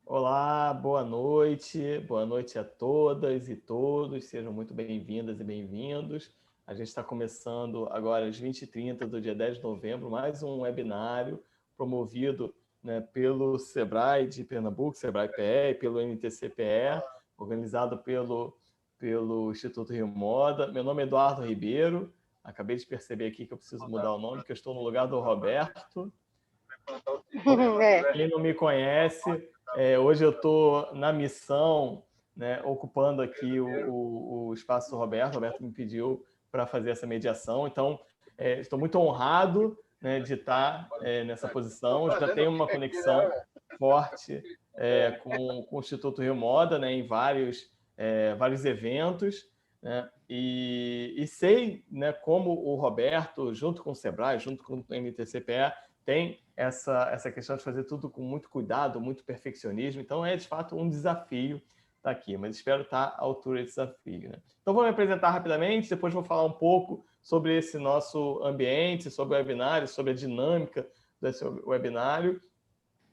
Olá, boa noite a todas e todos, sejam muito bem-vindas e bem-vindos. A gente está começando agora às 20h30 do dia 10 de novembro, mais um webinário promovido, né, pelo Sebrae de Pernambuco, Sebrae PE, e pelo NTC-PE, organizado pelo Instituto Rio Moda. Meu nome é Eduardo Ribeiro, acabei de perceber aqui que eu preciso mudar o nome, que eu estou no lugar do Roberto. Quem não me conhece, hoje eu estou na missão, né, ocupando aqui o espaço do Roberto. O Roberto me pediu para fazer essa mediação, então estou muito honrado, né, de estar nessa posição. Já tenho uma conexão forte com o Instituto Rio Moda, né, em vários eventos, né, e sei, né, como o Roberto, junto com o Sebrae, junto com o NTC-PE, tem essa questão de fazer tudo com muito cuidado, muito perfeccionismo. Então, é de fato um desafio estar aqui, mas espero estar à altura desse desafio, né? Então, vou me apresentar rapidamente, depois vou falar um pouco sobre esse nosso ambiente, sobre o webinário, sobre a dinâmica desse webinário.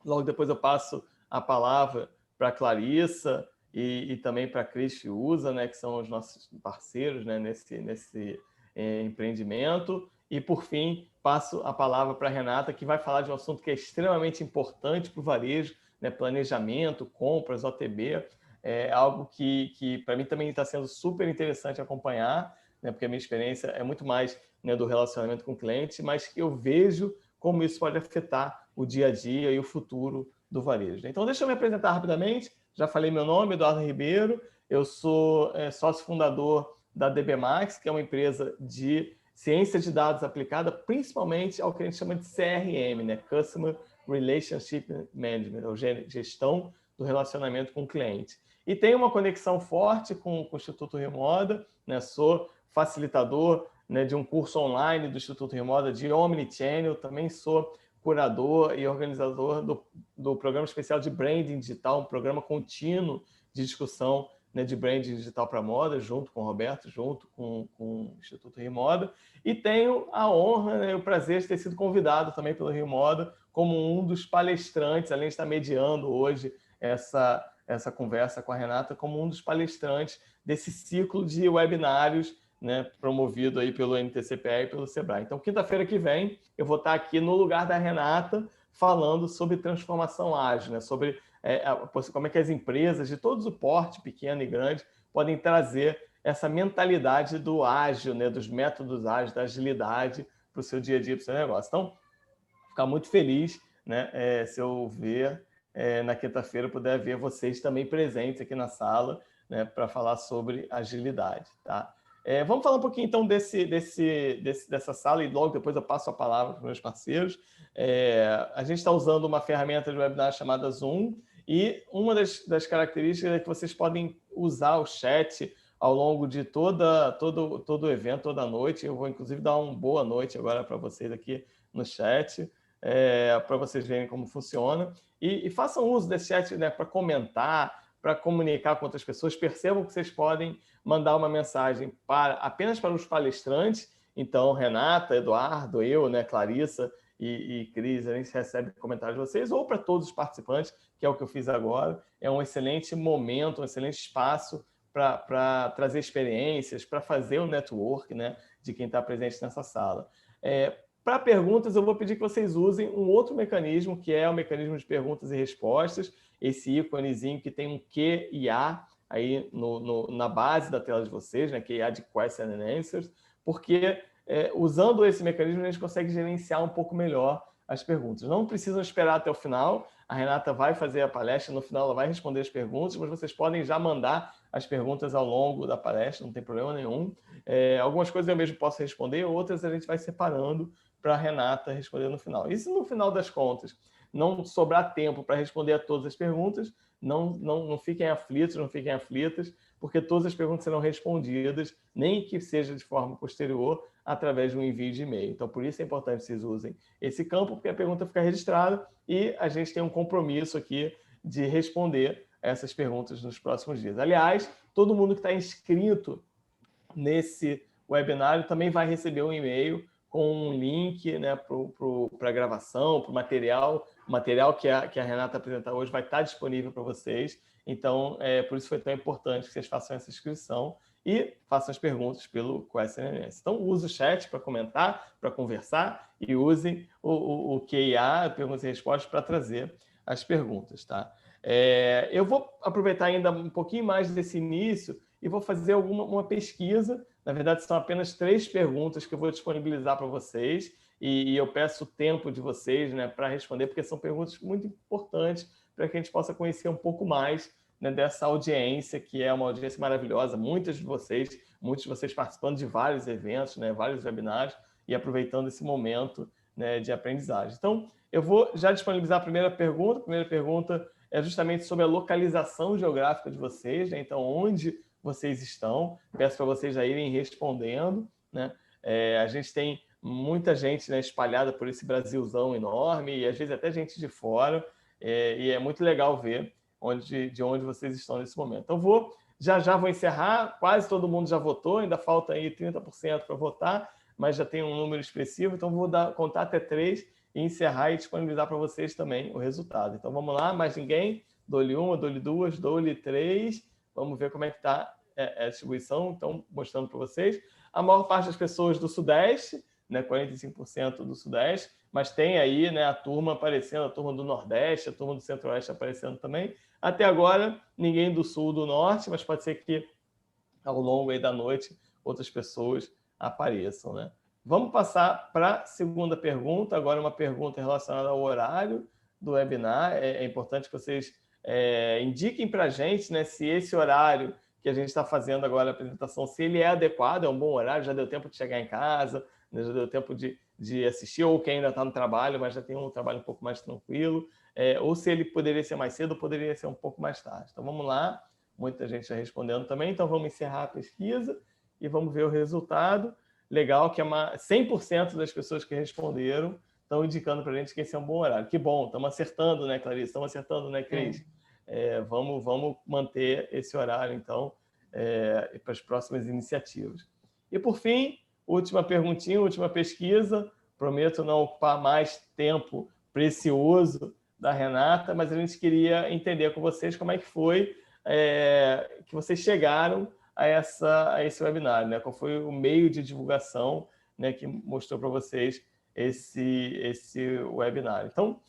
Logo depois eu passo a palavra para a Clarissa e também para a Cris Fiuza, né, que são os nossos parceiros, né, nesse empreendimento. E, por fim, passo a palavra para a Renata, que vai falar de um assunto que é extremamente importante para o varejo, né, planejamento, compras, OTB. É algo que para mim também está sendo super interessante acompanhar, né, porque a minha experiência é muito mais, né, do relacionamento com o cliente, mas que eu vejo como isso pode afetar o dia a dia e o futuro do varejo. Então, deixa eu me apresentar rapidamente. Já falei meu nome, Eduardo Ribeiro. Eu sou sócio fundador da DB Max, que é uma empresa de ciência de dados aplicada principalmente ao que a gente chama de CRM, né? Customer Relationship Management, ou gestão do relacionamento com o cliente. E tenho uma conexão forte com o Instituto Rio Moda, né? Sou facilitador, né, de um curso online do Instituto Rio Moda de Omnichannel, também sou curador e organizador do programa especial de Branding Digital, um programa contínuo de discussão, né, de Branding Digital para moda, junto com o Roberto, junto com o Instituto Rio Moda. E tenho a honra, né, e o prazer de ter sido convidado também pelo Rio Moda como um dos palestrantes, além de estar mediando hoje essa conversa com a Renata, como um dos palestrantes desse ciclo de webinários, né, promovido aí pelo NTC-PE e pelo Sebrae. Então, quinta-feira que vem, eu vou estar aqui no lugar da Renata, falando sobre transformação ágil, né, sobre como é que as empresas de todos o porte, pequeno e grande, podem trazer essa mentalidade do ágil, né, dos métodos ágeis, da agilidade para o seu dia a dia, para o seu negócio. Então, ficar muito feliz, né, se eu ver na quinta-feira, puder ver vocês também presentes aqui na sala, né, para falar sobre agilidade, tá? Vamos falar um pouquinho, então, dessa sala e logo depois eu passo a palavra para os meus parceiros. A gente está usando uma ferramenta de webinar chamada Zoom e uma das características é que vocês podem usar o chat ao longo de todo o evento, toda a noite. Eu vou, inclusive, dar uma boa noite agora para vocês aqui no chat, para vocês verem como funciona. E façam uso desse chat, né, para comentar, para comunicar com outras pessoas. Percebam que vocês podem mandar uma mensagem apenas para os palestrantes. Então, Renata, Eduardo, eu, né, Clarissa e Cris, a gente recebe comentários de vocês, ou para todos os participantes, que é o que eu fiz agora. É um excelente momento, um excelente espaço para trazer experiências, para fazer o network, né, de quem está presente nessa sala. Para perguntas, eu vou pedir que vocês usem um outro mecanismo, que é o mecanismo de perguntas e respostas, esse íconezinho que tem um Q e A aí na base da tela de vocês, né, que é de Question and Answers, porque usando esse mecanismo a gente consegue gerenciar um pouco melhor as perguntas. Não precisam esperar até o final, a Renata vai fazer a palestra, no final ela vai responder as perguntas, mas vocês podem já mandar as perguntas ao longo da palestra, não tem problema nenhum. Algumas coisas eu mesmo posso responder, outras a gente vai separando para a Renata responder no final. E se no final das contas não sobrar tempo para responder a todas as perguntas, não fiquem aflitos, não fiquem aflitas, porque todas as perguntas serão respondidas, nem que seja de forma posterior, através de um envio de e-mail. Então, por isso é importante que vocês usem esse campo, porque a pergunta fica registrada e a gente tem um compromisso aqui de responder essas perguntas nos próximos dias. Aliás, todo mundo que está inscrito nesse webinário também vai receber um e-mail com um link, né, para a gravação, para o material. O material que a Renata apresentar hoje vai estar disponível para vocês. Então, por isso foi tão importante que vocês façam essa inscrição e façam as perguntas pelo QuestNNS. Então, use o chat para comentar, para conversar, e usem o QIA, perguntas e respostas, para trazer as perguntas, tá? Eu vou aproveitar ainda um pouquinho mais desse início e vou fazer uma pesquisa. Na verdade, são apenas 3 perguntas que eu vou disponibilizar para vocês, e eu peço o tempo de vocês, né, para responder, porque são perguntas muito importantes para que a gente possa conhecer um pouco mais, né, dessa audiência, que é uma audiência maravilhosa. Muitos de vocês participando de vários eventos, né, vários webinários, e aproveitando esse momento, né, de aprendizagem. Então, eu vou já disponibilizar a primeira pergunta. A primeira pergunta é justamente sobre a localização geográfica de vocês, né? Então, onde vocês estão? Peço para vocês já irem respondendo, né? A gente tem muita gente, né, espalhada por esse Brasilzão enorme, e às vezes até gente de fora, e é muito legal ver de onde vocês estão nesse momento. Então, já vou encerrar. Quase todo mundo já votou, ainda falta aí 30% para votar, mas já tem um número expressivo, então vou contar até 3 e encerrar e disponibilizar para vocês também o resultado. Então, vamos lá, mais ninguém? Dou-lhe 1, dou-lhe 2, dou-lhe 3. Vamos ver como é que está a distribuição. Então, mostrando para vocês. A maior parte das pessoas do Sudeste, né, 45% do Sudeste, mas tem aí, né, a turma aparecendo, a turma do Nordeste, a turma do Centro-Oeste aparecendo também. Até agora, ninguém do Sul, do Norte, mas pode ser que ao longo aí da noite outras pessoas apareçam, né? Vamos passar para a segunda pergunta. Agora, uma pergunta relacionada ao horário do webinar. É importante que vocês indiquem para a gente, né, se esse horário que a gente está fazendo agora a apresentação, se ele é adequado, é um bom horário, já deu tempo de chegar em casa, né, já deu tempo de assistir, ou quem ainda está no trabalho, mas já tem um trabalho um pouco mais tranquilo, ou se ele poderia ser mais cedo ou poderia ser um pouco mais tarde. Então, vamos lá. Muita gente já respondendo também, então vamos encerrar a pesquisa e vamos ver o resultado. Legal que 100% das pessoas que responderam estão indicando para a gente que esse é um bom horário. Que bom, estamos acertando, né, Clarice? Estamos acertando, né, Cris? Vamos manter esse horário, então, para as próximas iniciativas. E, por fim, última perguntinha, última pesquisa. Prometo não ocupar mais tempo precioso da Renata, mas a gente queria entender com vocês como é que foi que vocês chegaram a esse webinar, né? Qual foi o meio de divulgação, né, que mostrou para vocês esse webinar. Então,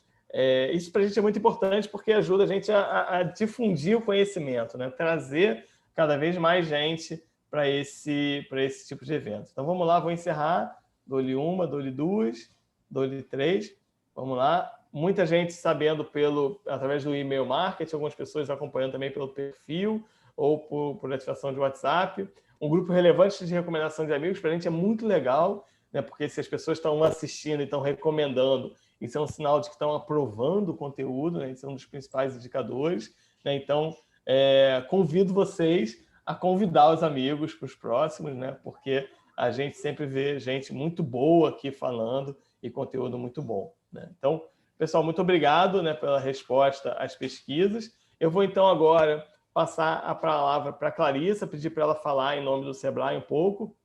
isso para a gente é muito importante porque ajuda a gente a difundir o conhecimento, né? Trazer cada vez mais gente para esse tipo de evento. Então, vamos lá, vou encerrar. Dou-lhe 1, dou-lhe 2, dou-lhe 3. Vamos lá. Muita gente sabendo através do e-mail marketing, algumas pessoas acompanhando também pelo perfil ou por ativação de WhatsApp. Um grupo relevante de recomendação de amigos, para a gente é muito legal, né? Porque se as pessoas estão assistindo e estão recomendando, isso é um sinal de que estão aprovando o conteúdo, né? Isso é um dos principais indicadores, né? Então, convido vocês a convidar os amigos para os próximos, né? Porque a gente sempre vê gente muito boa aqui falando e conteúdo muito bom, né? Então, pessoal, muito obrigado, né, pela resposta às pesquisas. Eu vou, então, agora passar a palavra para a Clarissa, pedir para ela falar em nome do Sebrae um pouco.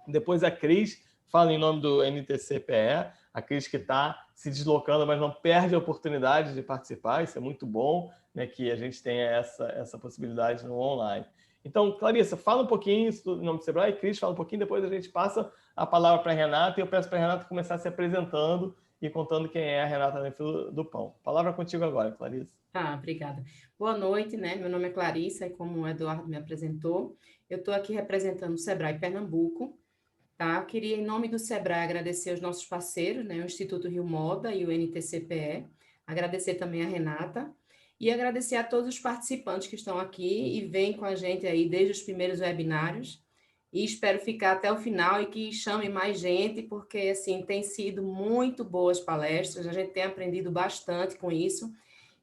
Depois a Cris fala em nome do NTC-PE, a Cris que está se deslocando, mas não perde a oportunidade de participar. Isso é muito bom, né, que a gente tenha essa possibilidade no online. Então, Clarissa, fala um pouquinho em nome do Sebrae, Cris fala um pouquinho, depois a gente passa a palavra para a Renata, e eu peço para a Renata começar se apresentando e contando quem é a Renata na fila do pão. Palavra contigo agora, Clarissa. Obrigada. Boa noite, né? Meu nome é Clarissa e como o Eduardo me apresentou, eu estou aqui representando o Sebrae Pernambuco, tá? Queria, em nome do Sebrae, agradecer aos nossos parceiros, né? O Instituto Rio Moda e o NTC-PE, agradecer também a Renata e agradecer a todos os participantes que estão aqui e vêm com a gente aí desde os primeiros webinários. E espero ficar até o final e que chame mais gente, porque, assim, tem sido muito boas palestras, a gente tem aprendido bastante com isso,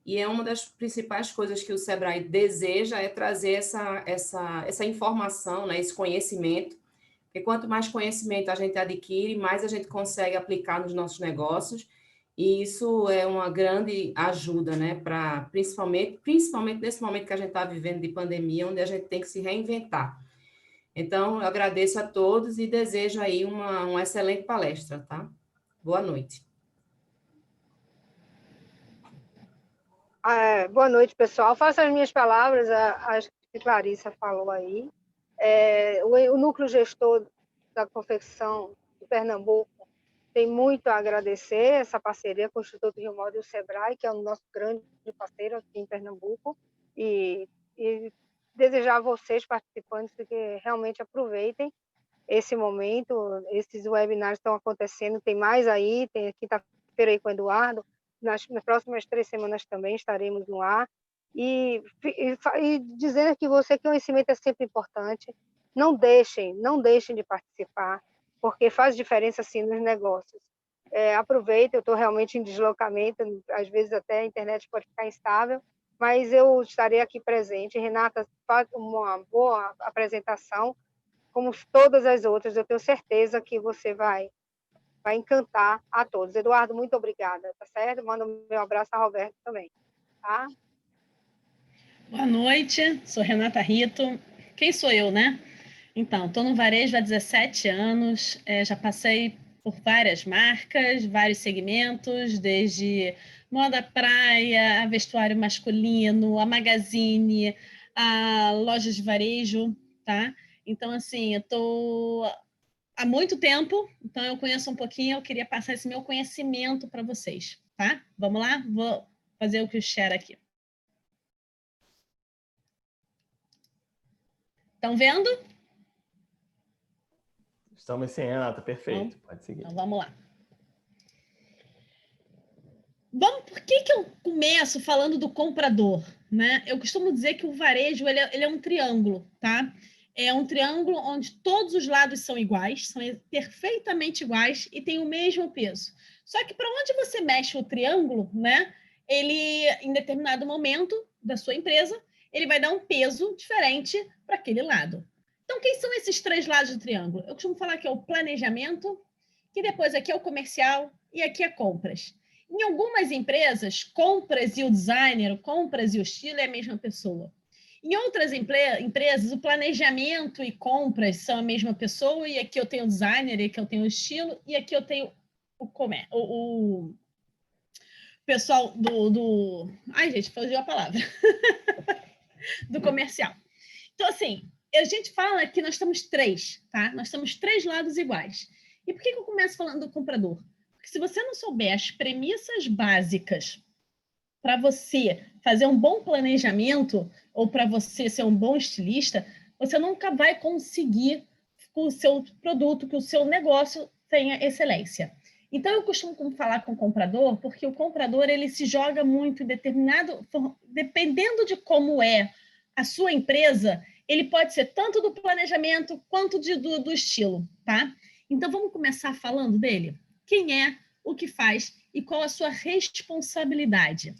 e é uma das principais coisas que o Sebrae deseja é trazer essa informação, né, esse conhecimento, porque quanto mais conhecimento a gente adquire, mais a gente consegue aplicar nos nossos negócios, e isso é uma grande ajuda, né, para principalmente nesse momento que a gente está vivendo de pandemia, onde a gente tem que se reinventar. Então, eu agradeço a todos e desejo aí uma excelente palestra, tá? Boa noite. Boa noite, pessoal. Faço as minhas palavras, as que Clarissa falou aí. O núcleo gestor da confecção de Pernambuco tem muito a agradecer essa parceria com o Instituto Rio Moda e o SEBRAE, que é o nosso grande parceiro aqui em Pernambuco, e desejar a vocês, participantes, que realmente aproveitem esse momento. Esses webinars estão acontecendo, tem mais aí, tem quinta-feira aí com o Eduardo, nas próximas 3 semanas também estaremos no ar, e dizendo que conhecimento é sempre importante, não deixem de participar, porque faz diferença, sim, nos negócios. Aproveita, eu estou realmente em deslocamento, às vezes até a internet pode ficar instável, mas eu estarei aqui presente. Renata faz uma boa apresentação, como todas as outras, eu tenho certeza que você vai encantar a todos. Eduardo, muito obrigada, tá certo? Mando meu abraço a Roberto também, tá? Boa noite, sou Renata Rito. Quem sou eu, né? Então, estou no varejo há 17 anos, já passei por várias marcas, vários segmentos, desde moda praia, a vestuário masculino, a Magazine, a lojas de varejo, tá? Então, assim, eu estou há muito tempo, então eu conheço um pouquinho, eu queria passar esse meu conhecimento para vocês, tá? Vamos lá? Vou fazer o que o share aqui. Estão vendo? Estamos sim, Renata, perfeito. Então, pode seguir. Então, vamos lá. Por que eu começo falando do comprador? Né? Eu costumo dizer que o varejo ele é um triângulo, tá? É um triângulo onde todos os lados são iguais, são perfeitamente iguais e têm o mesmo peso. Só que para onde você mexe o triângulo, né? Ele, em determinado momento da sua empresa, ele vai dar um peso diferente para aquele lado. Então, quem são esses 3 lados do triângulo? Eu costumo falar que é o planejamento, que depois aqui é o comercial e aqui é compras. Em algumas empresas, compras e o designer, compras e o estilo é a mesma pessoa. Em outras empresas, o planejamento e compras são a mesma pessoa, e aqui eu tenho o designer, e aqui eu tenho o estilo, e aqui eu tenho o pessoal do... Ai, gente, fugiu a palavra. Do comercial. Então, assim, a gente fala que nós temos 3, tá? Nós temos 3 lados iguais. E por que eu começo falando do comprador? Porque se você não souber as premissas básicas para você fazer um bom planejamento ou para você ser um bom estilista, você nunca vai conseguir que o seu produto, que o seu negócio tenha excelência. Então, eu costumo falar com o comprador, porque o comprador ele se joga muito em dependendo de como é a sua empresa, ele pode ser tanto do planejamento quanto do estilo, tá? Então, vamos começar falando dele? Quem é, o que faz e qual a sua responsabilidade?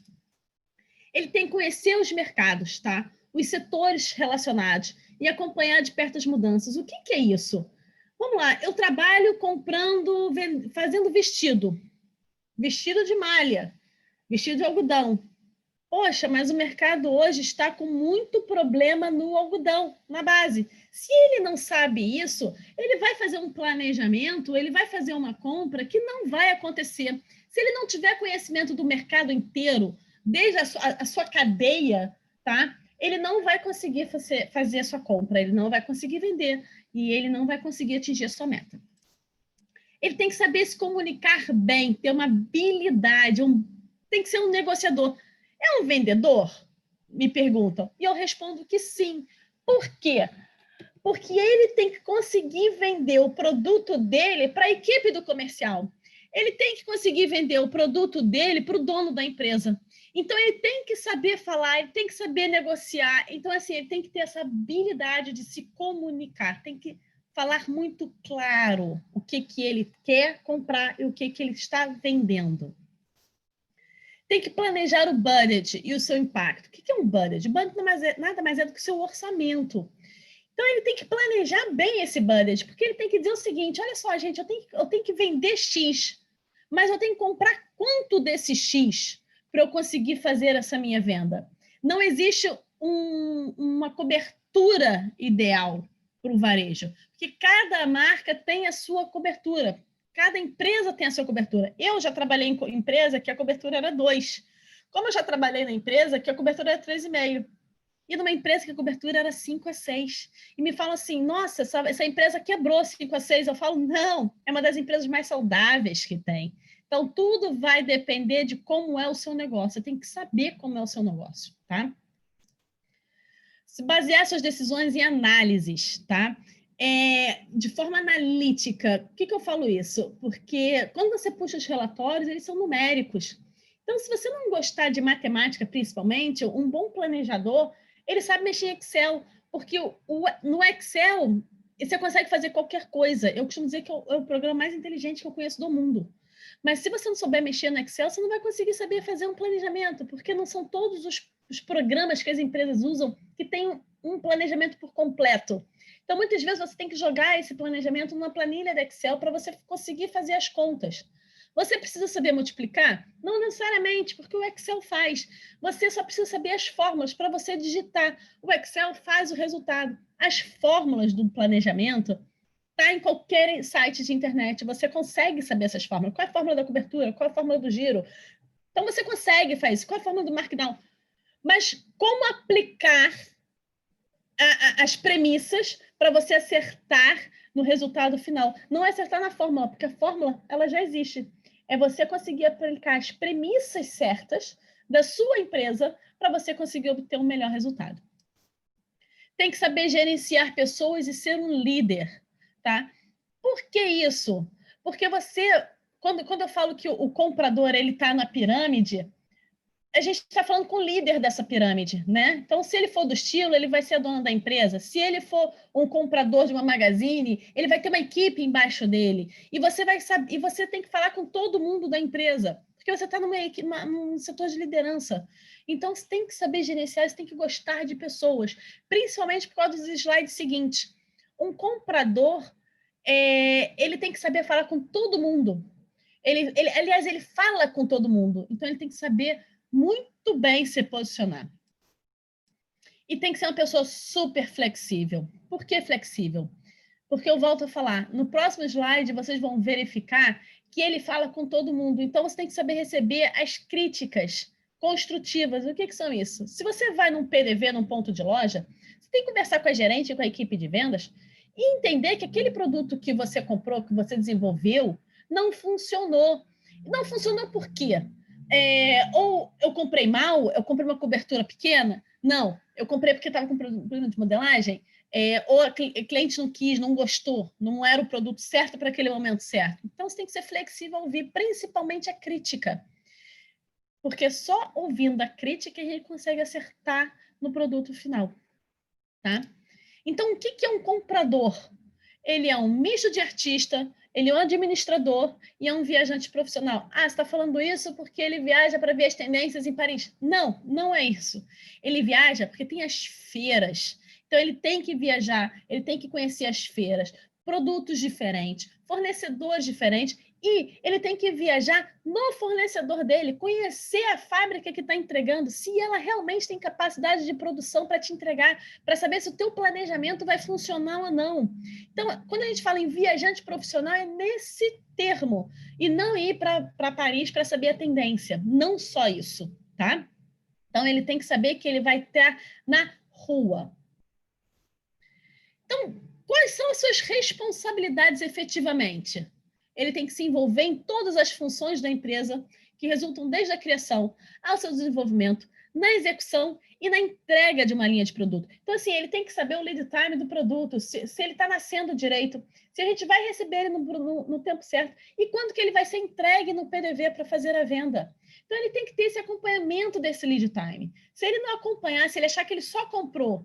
Ele tem que conhecer os mercados, tá? Os setores relacionados e acompanhar de perto as mudanças. O que é isso? Vamos lá, eu trabalho fazendo vestido de malha, vestido de algodão. Poxa, mas o mercado hoje está com muito problema no algodão, na base. Se ele não sabe isso, ele vai fazer um planejamento, ele vai fazer uma compra que não vai acontecer. Se ele não tiver conhecimento do mercado inteiro, desde a sua cadeia, tá? Ele não vai conseguir fazer a sua compra, ele não vai conseguir vender e ele não vai conseguir atingir a sua meta. Ele tem que saber se comunicar bem, ter uma habilidade, tem que ser um negociador. É um vendedor? Me perguntam. E eu respondo que sim. Por quê? Porque ele tem que conseguir vender o produto dele para a equipe do comercial. Ele tem que conseguir vender o produto dele para o dono da empresa. Então, ele tem que saber falar, ele tem que saber negociar. Então, assim, ele tem que ter essa habilidade de se comunicar. Tem que falar muito claro o que ele quer comprar e o que ele está vendendo. Tem que planejar o budget e o seu impacto. O que é um budget? O budget nada mais é do que o seu orçamento. Então, ele tem que planejar bem esse budget, porque ele tem que dizer o seguinte, olha só, gente, eu tenho que vender X, mas eu tenho que comprar quanto desse X para eu conseguir fazer essa minha venda? Não existe uma cobertura ideal, para o varejo, porque cada marca tem a sua cobertura, cada empresa tem a sua cobertura. Eu já trabalhei em empresa que a cobertura era 2, como eu já trabalhei na empresa que a cobertura era 3,5, e numa empresa que a cobertura era 5 a 6. E me falam assim, nossa, essa empresa quebrou 5 a 6. Eu falo, não, é uma das empresas mais saudáveis que tem. Então, tudo vai depender de como é o seu negócio. Você tem que saber como é o seu negócio, tá? Se basear suas decisões em análises, tá? De forma analítica. Por que eu falo isso? Porque quando você puxa os relatórios, eles são numéricos. Então, se você não gostar de matemática, principalmente, um bom planejador, ele sabe mexer em Excel, porque no Excel você consegue fazer qualquer coisa. Eu costumo dizer que é o programa mais inteligente que eu conheço do mundo. Mas se você não souber mexer no Excel, você não vai conseguir saber fazer um planejamento, porque não são todos os programas que as empresas usam que têm um planejamento por completo. Então, muitas vezes, você tem que jogar esse planejamento numa planilha de Excel para você conseguir fazer as contas. Você precisa saber multiplicar? Não necessariamente, porque o Excel faz. Você só precisa saber as fórmulas para você digitar. O Excel faz o resultado. As fórmulas do planejamento está em qualquer site de internet. Você consegue saber essas fórmulas. Qual é a fórmula da cobertura? Qual é a fórmula do giro? Então, você consegue fazer isso. Qual é a fórmula do markdown? Mas como aplicar as premissas para você acertar no resultado final? Não é acertar na fórmula, porque a fórmula ela já existe. É você conseguir aplicar as premissas certas da sua empresa para você conseguir obter um melhor resultado. Tem que saber gerenciar pessoas e ser um líder, tá? Por que isso? Porque você, quando eu falo que o comprador ele está na pirâmide, a gente está falando com o líder dessa pirâmide, né? Então, se ele for do estilo, ele vai ser dono da empresa. Se ele for um comprador de uma magazine, ele vai ter uma equipe embaixo dele. E você vai saber, e você tem que falar com todo mundo da empresa, porque você está num setor de liderança. Então, você tem que saber gerenciar, você tem que gostar de pessoas, principalmente por causa dos slides seguintes. Um comprador, ele tem que saber falar com todo mundo. Aliás, ele fala com todo mundo. Então, ele tem que saber muito bem se posicionar. E tem que ser uma pessoa super flexível. Por que flexível? Porque eu volto a falar, no próximo slide vocês vão verificar que ele fala com todo mundo. Então, você tem que saber receber as críticas construtivas. O que são isso? Se você vai num PDV, num ponto de loja, você tem que conversar com a gerente, com a equipe de vendas e entender que aquele produto que você comprou, que você desenvolveu, não funcionou. Não funcionou por quê? Ou eu comprei mal, eu comprei uma cobertura pequena? Não, eu comprei porque estava com problema de modelagem, ou a cliente não quis, não gostou, não era o produto certo para aquele momento certo. Então, você tem que ser flexível ao ouvir, principalmente a crítica. Porque só ouvindo a crítica a gente consegue acertar no produto final. Tá? Então, o que é um comprador? Ele é um misto de artista, ele é um administrador e é um viajante profissional. Ah, você está falando isso porque ele viaja para ver as tendências em Paris. Não, não é isso. Ele viaja porque tem as feiras. Então, ele tem que viajar, ele tem que conhecer as feiras, produtos diferentes, fornecedores diferentes, e ele tem que viajar no fornecedor dele, conhecer a fábrica que está entregando, se ela realmente tem capacidade de produção para te entregar, para saber se o teu planejamento vai funcionar ou não. Então, quando a gente fala em viajante profissional, é nesse termo, e não ir para Paris para saber a tendência. Não só isso, tá? Então, ele tem que saber que ele vai estar na rua. Então, quais são as suas responsabilidades efetivamente? Ele tem que se envolver em todas as funções da empresa que resultam desde a criação ao seu desenvolvimento, na execução e na entrega de uma linha de produto. Então, assim, ele tem que saber o lead time do produto, se ele está nascendo direito, se a gente vai receber ele no tempo certo e quando que ele vai ser entregue no PDV para fazer a venda. Então, ele tem que ter esse acompanhamento desse lead time. Se ele não acompanhar, se ele achar que ele só comprou,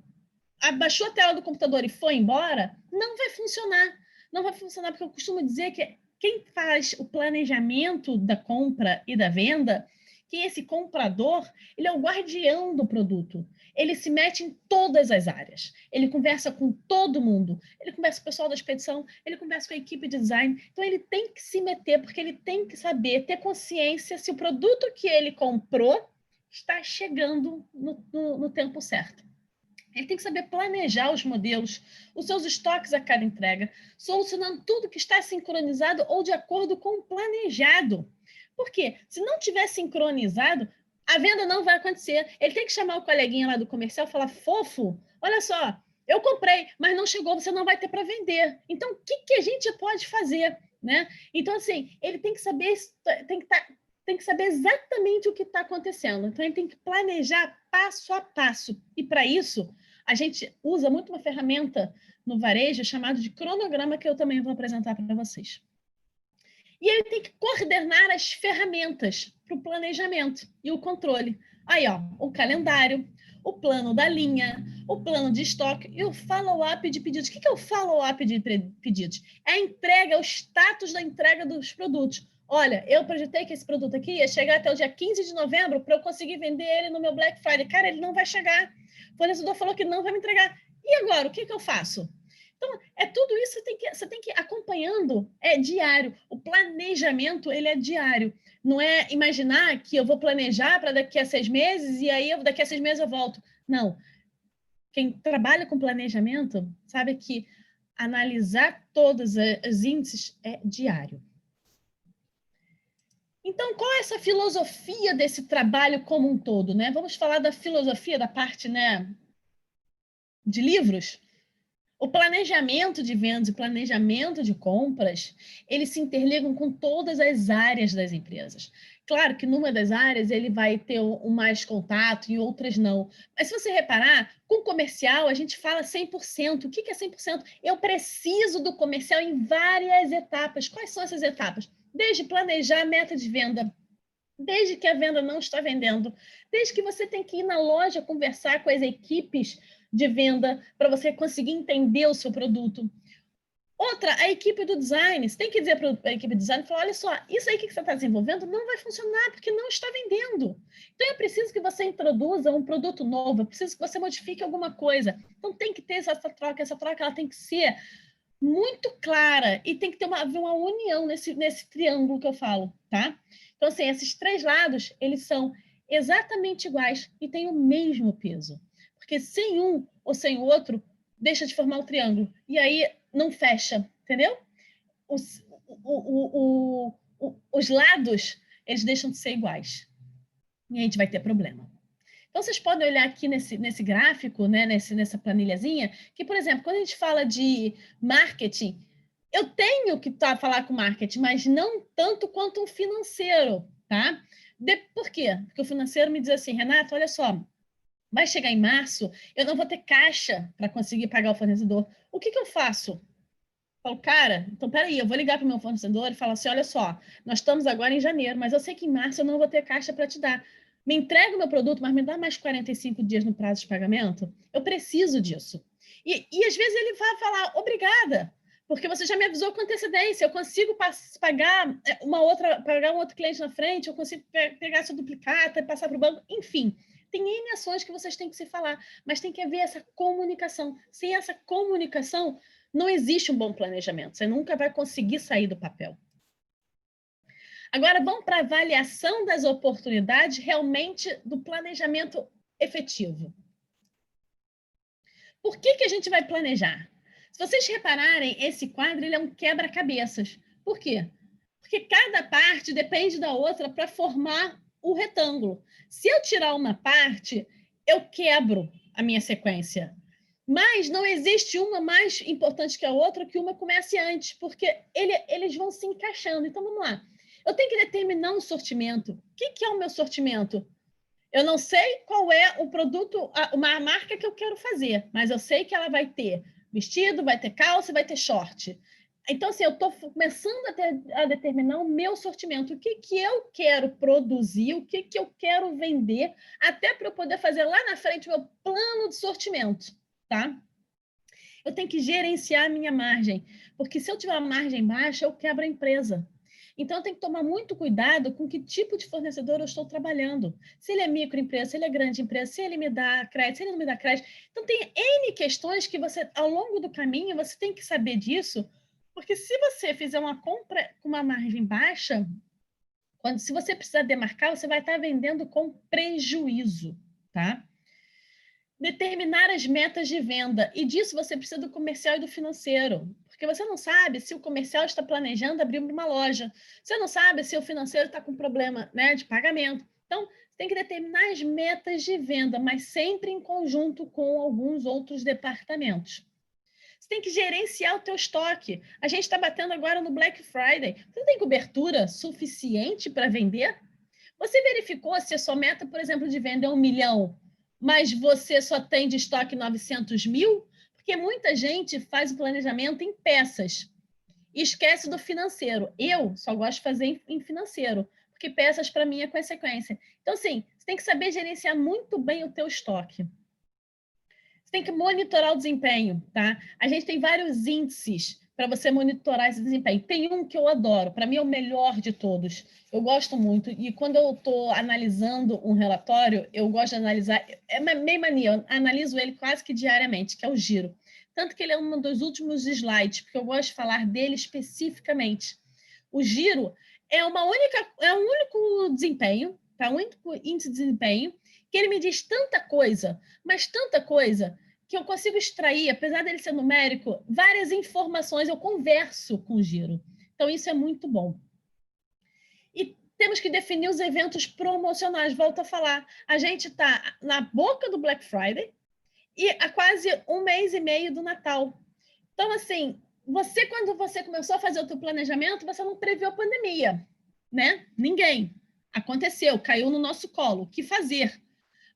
abaixou a tela do computador e foi embora, não vai funcionar. Não vai funcionar, porque eu costumo dizer que quem faz o planejamento da compra e da venda, quem é esse comprador, ele é o guardião do produto. Ele se mete em todas as áreas. Ele conversa com todo mundo. Ele conversa com o pessoal da expedição, ele conversa com a equipe de design. Então, ele tem que se meter, porque ele tem que saber, ter consciência se o produto que ele comprou está chegando no tempo certo. Ele tem que saber planejar os modelos, os seus estoques a cada entrega, solucionando tudo que está sincronizado ou de acordo com o planejado. Por quê? Se não tiver sincronizado, a venda não vai acontecer. Ele tem que chamar o coleguinha lá do comercial e falar, fofo, olha só, eu comprei, mas não chegou, você não vai ter para vender. Então, o que a gente pode fazer? Né? Então, assim, ele tem que saber, tem que saber exatamente o que está acontecendo. Então, ele tem que planejar passo a passo. E, para isso, a gente usa muito uma ferramenta no varejo chamada de cronograma, que eu também vou apresentar para vocês. E ele tem que coordenar as ferramentas para o planejamento e o controle. Aí, ó, o calendário, o plano da linha, o plano de estoque e o follow-up de pedidos. O que é o follow-up de pedidos? É a entrega, o status da entrega dos produtos. Olha, eu projetei que esse produto aqui ia chegar até o dia 15 de novembro para eu conseguir vender ele no meu Black Friday. Cara, ele não vai chegar. O fornecedor falou que não vai me entregar. E agora, o que eu faço? Então, é tudo isso você tem que ir acompanhando, é diário. O planejamento, ele é diário. Não é imaginar que eu vou planejar para daqui a 6 meses e aí daqui a 6 meses eu volto. Não. Quem trabalha com planejamento sabe que analisar todos os índices é diário. Então, qual é essa filosofia desse trabalho como um todo, né? Vamos falar da filosofia, da parte, né, de livros? O planejamento de vendas e planejamento de compras, eles se interligam com todas as áreas das empresas. Claro que numa das áreas ele vai ter um mais contato e outras não. Mas se você reparar, com comercial a gente fala 100%. O que é 100%? Eu preciso do comercial em várias etapas. Quais são essas etapas? Desde planejar a meta de venda, desde que a venda não está vendendo, desde que você tem que ir na loja conversar com as equipes de venda para você conseguir entender o seu produto. Outra, a equipe do design. Você tem que dizer para a equipe do design, falar, olha só, isso aí que você está desenvolvendo não vai funcionar porque não está vendendo. Então, eu preciso que você introduza um produto novo, eu preciso que você modifique alguma coisa. Então, tem que ter essa troca ela tem que ser muito clara e tem que ter uma união nesse triângulo que eu falo, tá? Então, assim, esses 3 lados, eles são exatamente iguais e têm o mesmo peso. Porque sem um ou sem o outro, deixa de formar o triângulo. E aí não fecha, entendeu? Os lados, eles deixam de ser iguais. E a gente vai ter problema. Então, vocês podem olhar aqui nesse gráfico, né, nessa planilhazinha, que, por exemplo, quando a gente fala de marketing, eu tenho que falar com marketing, mas não tanto quanto um financeiro, tá? Por quê? Porque o financeiro me diz assim, Renata, olha só, vai chegar em março, eu não vou ter caixa para conseguir pagar o fornecedor. O que eu faço? Eu falo, cara, então peraí, eu vou ligar para o meu fornecedor e falar assim, olha só, nós estamos agora em janeiro, mas eu sei que em março eu não vou ter caixa para te dar. Me entrega o meu produto, mas me dá mais 45 dias no prazo de pagamento? Eu preciso disso. E às vezes ele vai falar, obrigada, porque você já me avisou com antecedência, eu consigo pagar um outro cliente na frente, eu consigo pegar seu duplicata e passar para o banco, enfim. Tem N ações que vocês têm que se falar, mas tem que haver essa comunicação. Sem essa comunicação, não existe um bom planejamento. Você nunca vai conseguir sair do papel. Agora, vamos para a avaliação das oportunidades realmente do planejamento efetivo. Por que a gente vai planejar? Se vocês repararem, esse quadro ele é um quebra-cabeças. Por quê? Porque cada parte depende da outra para formar o retângulo. Se eu tirar uma parte, eu quebro a minha sequência. Mas não existe uma mais importante que a outra que uma comece antes, porque eles vão se encaixando. Então, vamos lá. Eu tenho que determinar um sortimento. O que é o meu sortimento? Eu não sei qual é o produto, uma marca que eu quero fazer, mas eu sei que ela vai ter vestido, vai ter calça, vai ter short. Então, assim, eu estou começando a determinar o meu sortimento, o que eu quero produzir, o que eu quero vender, até para eu poder fazer lá na frente o meu plano de sortimento, tá? Eu tenho que gerenciar a minha margem, porque se eu tiver uma margem baixa, eu quebro a empresa. Então, eu tenho que tomar muito cuidado com que tipo de fornecedor eu estou trabalhando. Se ele é microempresa, se ele é grande empresa, se ele me dá crédito, se ele não me dá crédito. Então, tem N questões que você, ao longo do caminho, você tem que saber disso, porque se você fizer uma compra com uma margem baixa, se você precisar demarcar, você vai estar vendendo com prejuízo, tá? determinar as metas de venda. E disso você precisa do comercial e do financeiro. Porque você não sabe se o comercial está planejando abrir uma loja. Você não sabe se o financeiro está com problema, né, de pagamento. Então, você tem que determinar as metas de venda, mas sempre em conjunto com alguns outros departamentos. Você tem que gerenciar o teu estoque. A gente está batendo agora no Black Friday. Você tem cobertura suficiente para vender? Você verificou se a sua meta, por exemplo, de venda é 1 milhão, mas você só tem de estoque 900 mil? Porque muita gente faz o planejamento em peças e esquece do financeiro. Eu só gosto de fazer em financeiro, porque peças, para mim, é consequência. Então, assim, você tem que saber gerenciar muito bem o teu estoque. Você tem que monitorar o desempenho, tá? A gente tem vários índices para você monitorar esse desempenho. Tem um que eu adoro, para mim é o melhor de todos. Eu gosto muito, e quando eu estou analisando um relatório, eu gosto de analisar, é meio mania, eu analiso ele quase que diariamente, que é o giro. Tanto que ele é um dos últimos slides, porque eu gosto de falar dele especificamente. O giro é um único desempenho, tá? Um único índice de desempenho, que ele me diz tanta coisa, mas tanta coisa, que eu consigo extrair, apesar dele ser numérico, várias informações, eu converso com o giro. Então, isso é muito bom. E temos que definir os eventos promocionais, volto a falar. A gente está na boca do Black Friday e há quase 1 mês e meio do Natal. Então, assim, quando você começou a fazer o seu planejamento, você não previu a pandemia, né? Ninguém. Aconteceu, caiu no nosso colo. O que fazer?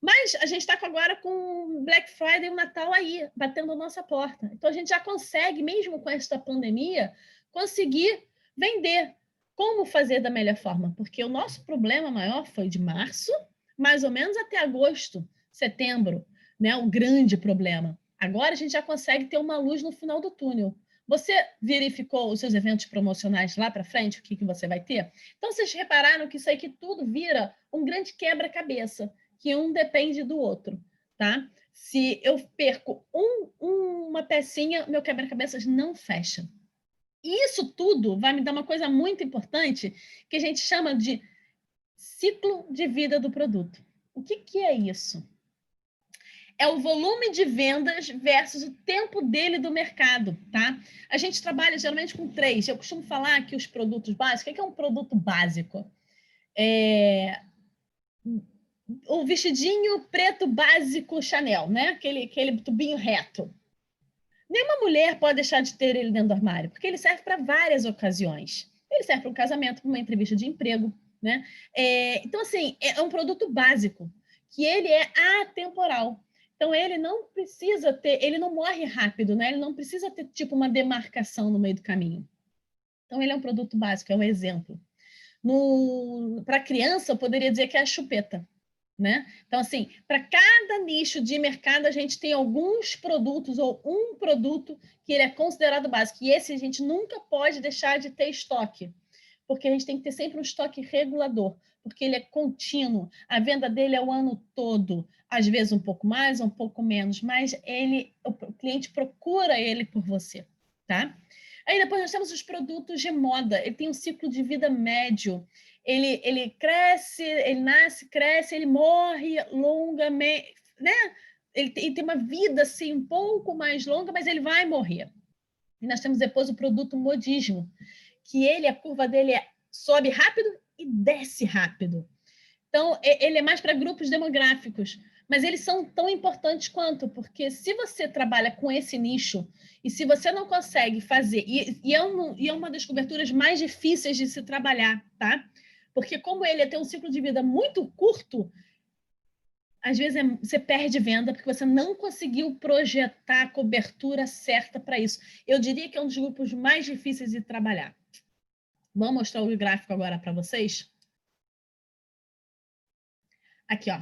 Mas a gente está agora com o Black Friday e o Natal aí, batendo a nossa porta. Então, a gente já consegue, mesmo com esta pandemia, conseguir vender. Como fazer da melhor forma? Porque o nosso problema maior foi de março, mais ou menos até agosto, setembro, né? O grande problema. Agora a gente já consegue ter uma luz no final do túnel. Você verificou os seus eventos promocionais lá para frente, o que você vai ter? Então, vocês repararam que isso aí que tudo vira um grande quebra-cabeça, que um depende do outro, tá? Se eu perco uma pecinha, meu quebra-cabeças não fecha. E isso tudo vai me dar uma coisa muito importante, que a gente chama de ciclo de vida do produto. O que é isso? É o volume de vendas versus o tempo dele do mercado, tá? A gente trabalha geralmente com 3. Eu costumo falar que os produtos básicos, o que é um produto básico? O vestidinho preto básico Chanel, né? Aquele tubinho reto. Nenhuma mulher pode deixar de ter ele dentro do armário, porque ele serve para várias ocasiões. Ele serve para um casamento, para uma entrevista de emprego, né? Então, assim, é um produto básico, que ele é atemporal. Então, ele não precisa ter, ele não morre rápido, né? Ele não precisa ter, tipo, uma demarcação no meio do caminho. Então, ele é um produto básico, é um exemplo. Para criança, eu poderia dizer que é a chupeta, né? Então, assim, para cada nicho de mercado, a gente tem alguns produtos ou um produto que ele é considerado básico. E esse a gente nunca pode deixar de ter estoque, porque a gente tem que ter sempre um estoque regulador, porque ele é contínuo. A venda dele é o ano todo, às vezes um pouco mais, um pouco menos, mas o cliente procura ele por você, tá? Aí depois nós temos os produtos de moda. Ele tem um ciclo de vida médio. Ele cresce, ele nasce, cresce, ele morre longamente, né? Ele tem uma vida assim um pouco mais longa, mas ele vai morrer. E nós temos depois o produto modismo, que a curva dele sobe rápido e desce rápido. Então, ele é mais para grupos demográficos, mas eles são tão importantes quanto, porque se você trabalha com esse nicho e se você não consegue fazer, e é uma das coberturas mais difíceis de se trabalhar, tá? Porque como ele tem um ciclo de vida muito curto, às vezes você perde venda porque você não conseguiu projetar a cobertura certa para isso. Eu diria que é um dos grupos mais difíceis de trabalhar. Vamos mostrar o gráfico agora para vocês? Aqui, ó.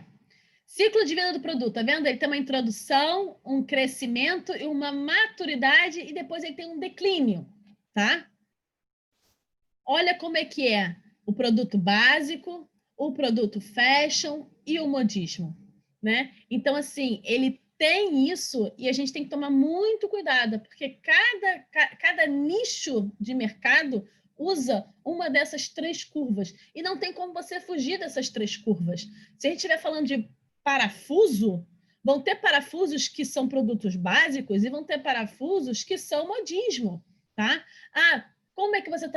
Ciclo de vida do produto, tá vendo? Ele tem uma introdução, um crescimento e uma maturidade e depois ele tem um declínio, tá? Olha como é que é o produto básico, o produto fashion e o modismo, né? Então, assim, ele tem isso e a gente tem que tomar muito cuidado, porque cada nicho de mercado usa uma dessas 3 curvas e não tem como você fugir dessas 3 curvas. Se a gente estiver falando de parafuso, Vão ter parafusos que são produtos básicos e vão ter parafusos que são modismo, tá? Ah, como é que você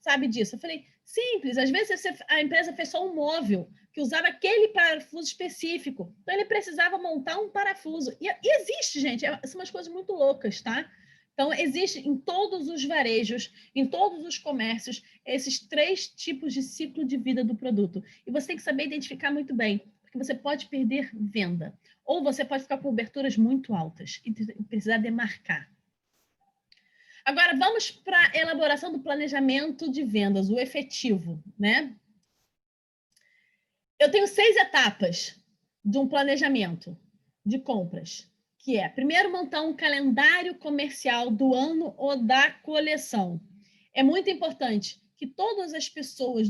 sabe disso? Eu falei, simples, às vezes a empresa fez só um móvel que usava aquele parafuso específico, então ele precisava montar um parafuso. E existe, gente, são umas coisas muito loucas, tá? Então, existe em todos os varejos, em todos os comércios, esses 3 tipos de ciclo de vida do produto. E você tem que saber identificar muito bem, porque você pode perder venda, ou você pode ficar com coberturas muito altas e precisar demarcar. Agora, vamos para a elaboração do planejamento de vendas, o efetivo, né? Eu tenho 6 etapas de um planejamento de compras, que é, primeiro, montar um calendário comercial do ano ou da coleção. É muito importante que todas as pessoas,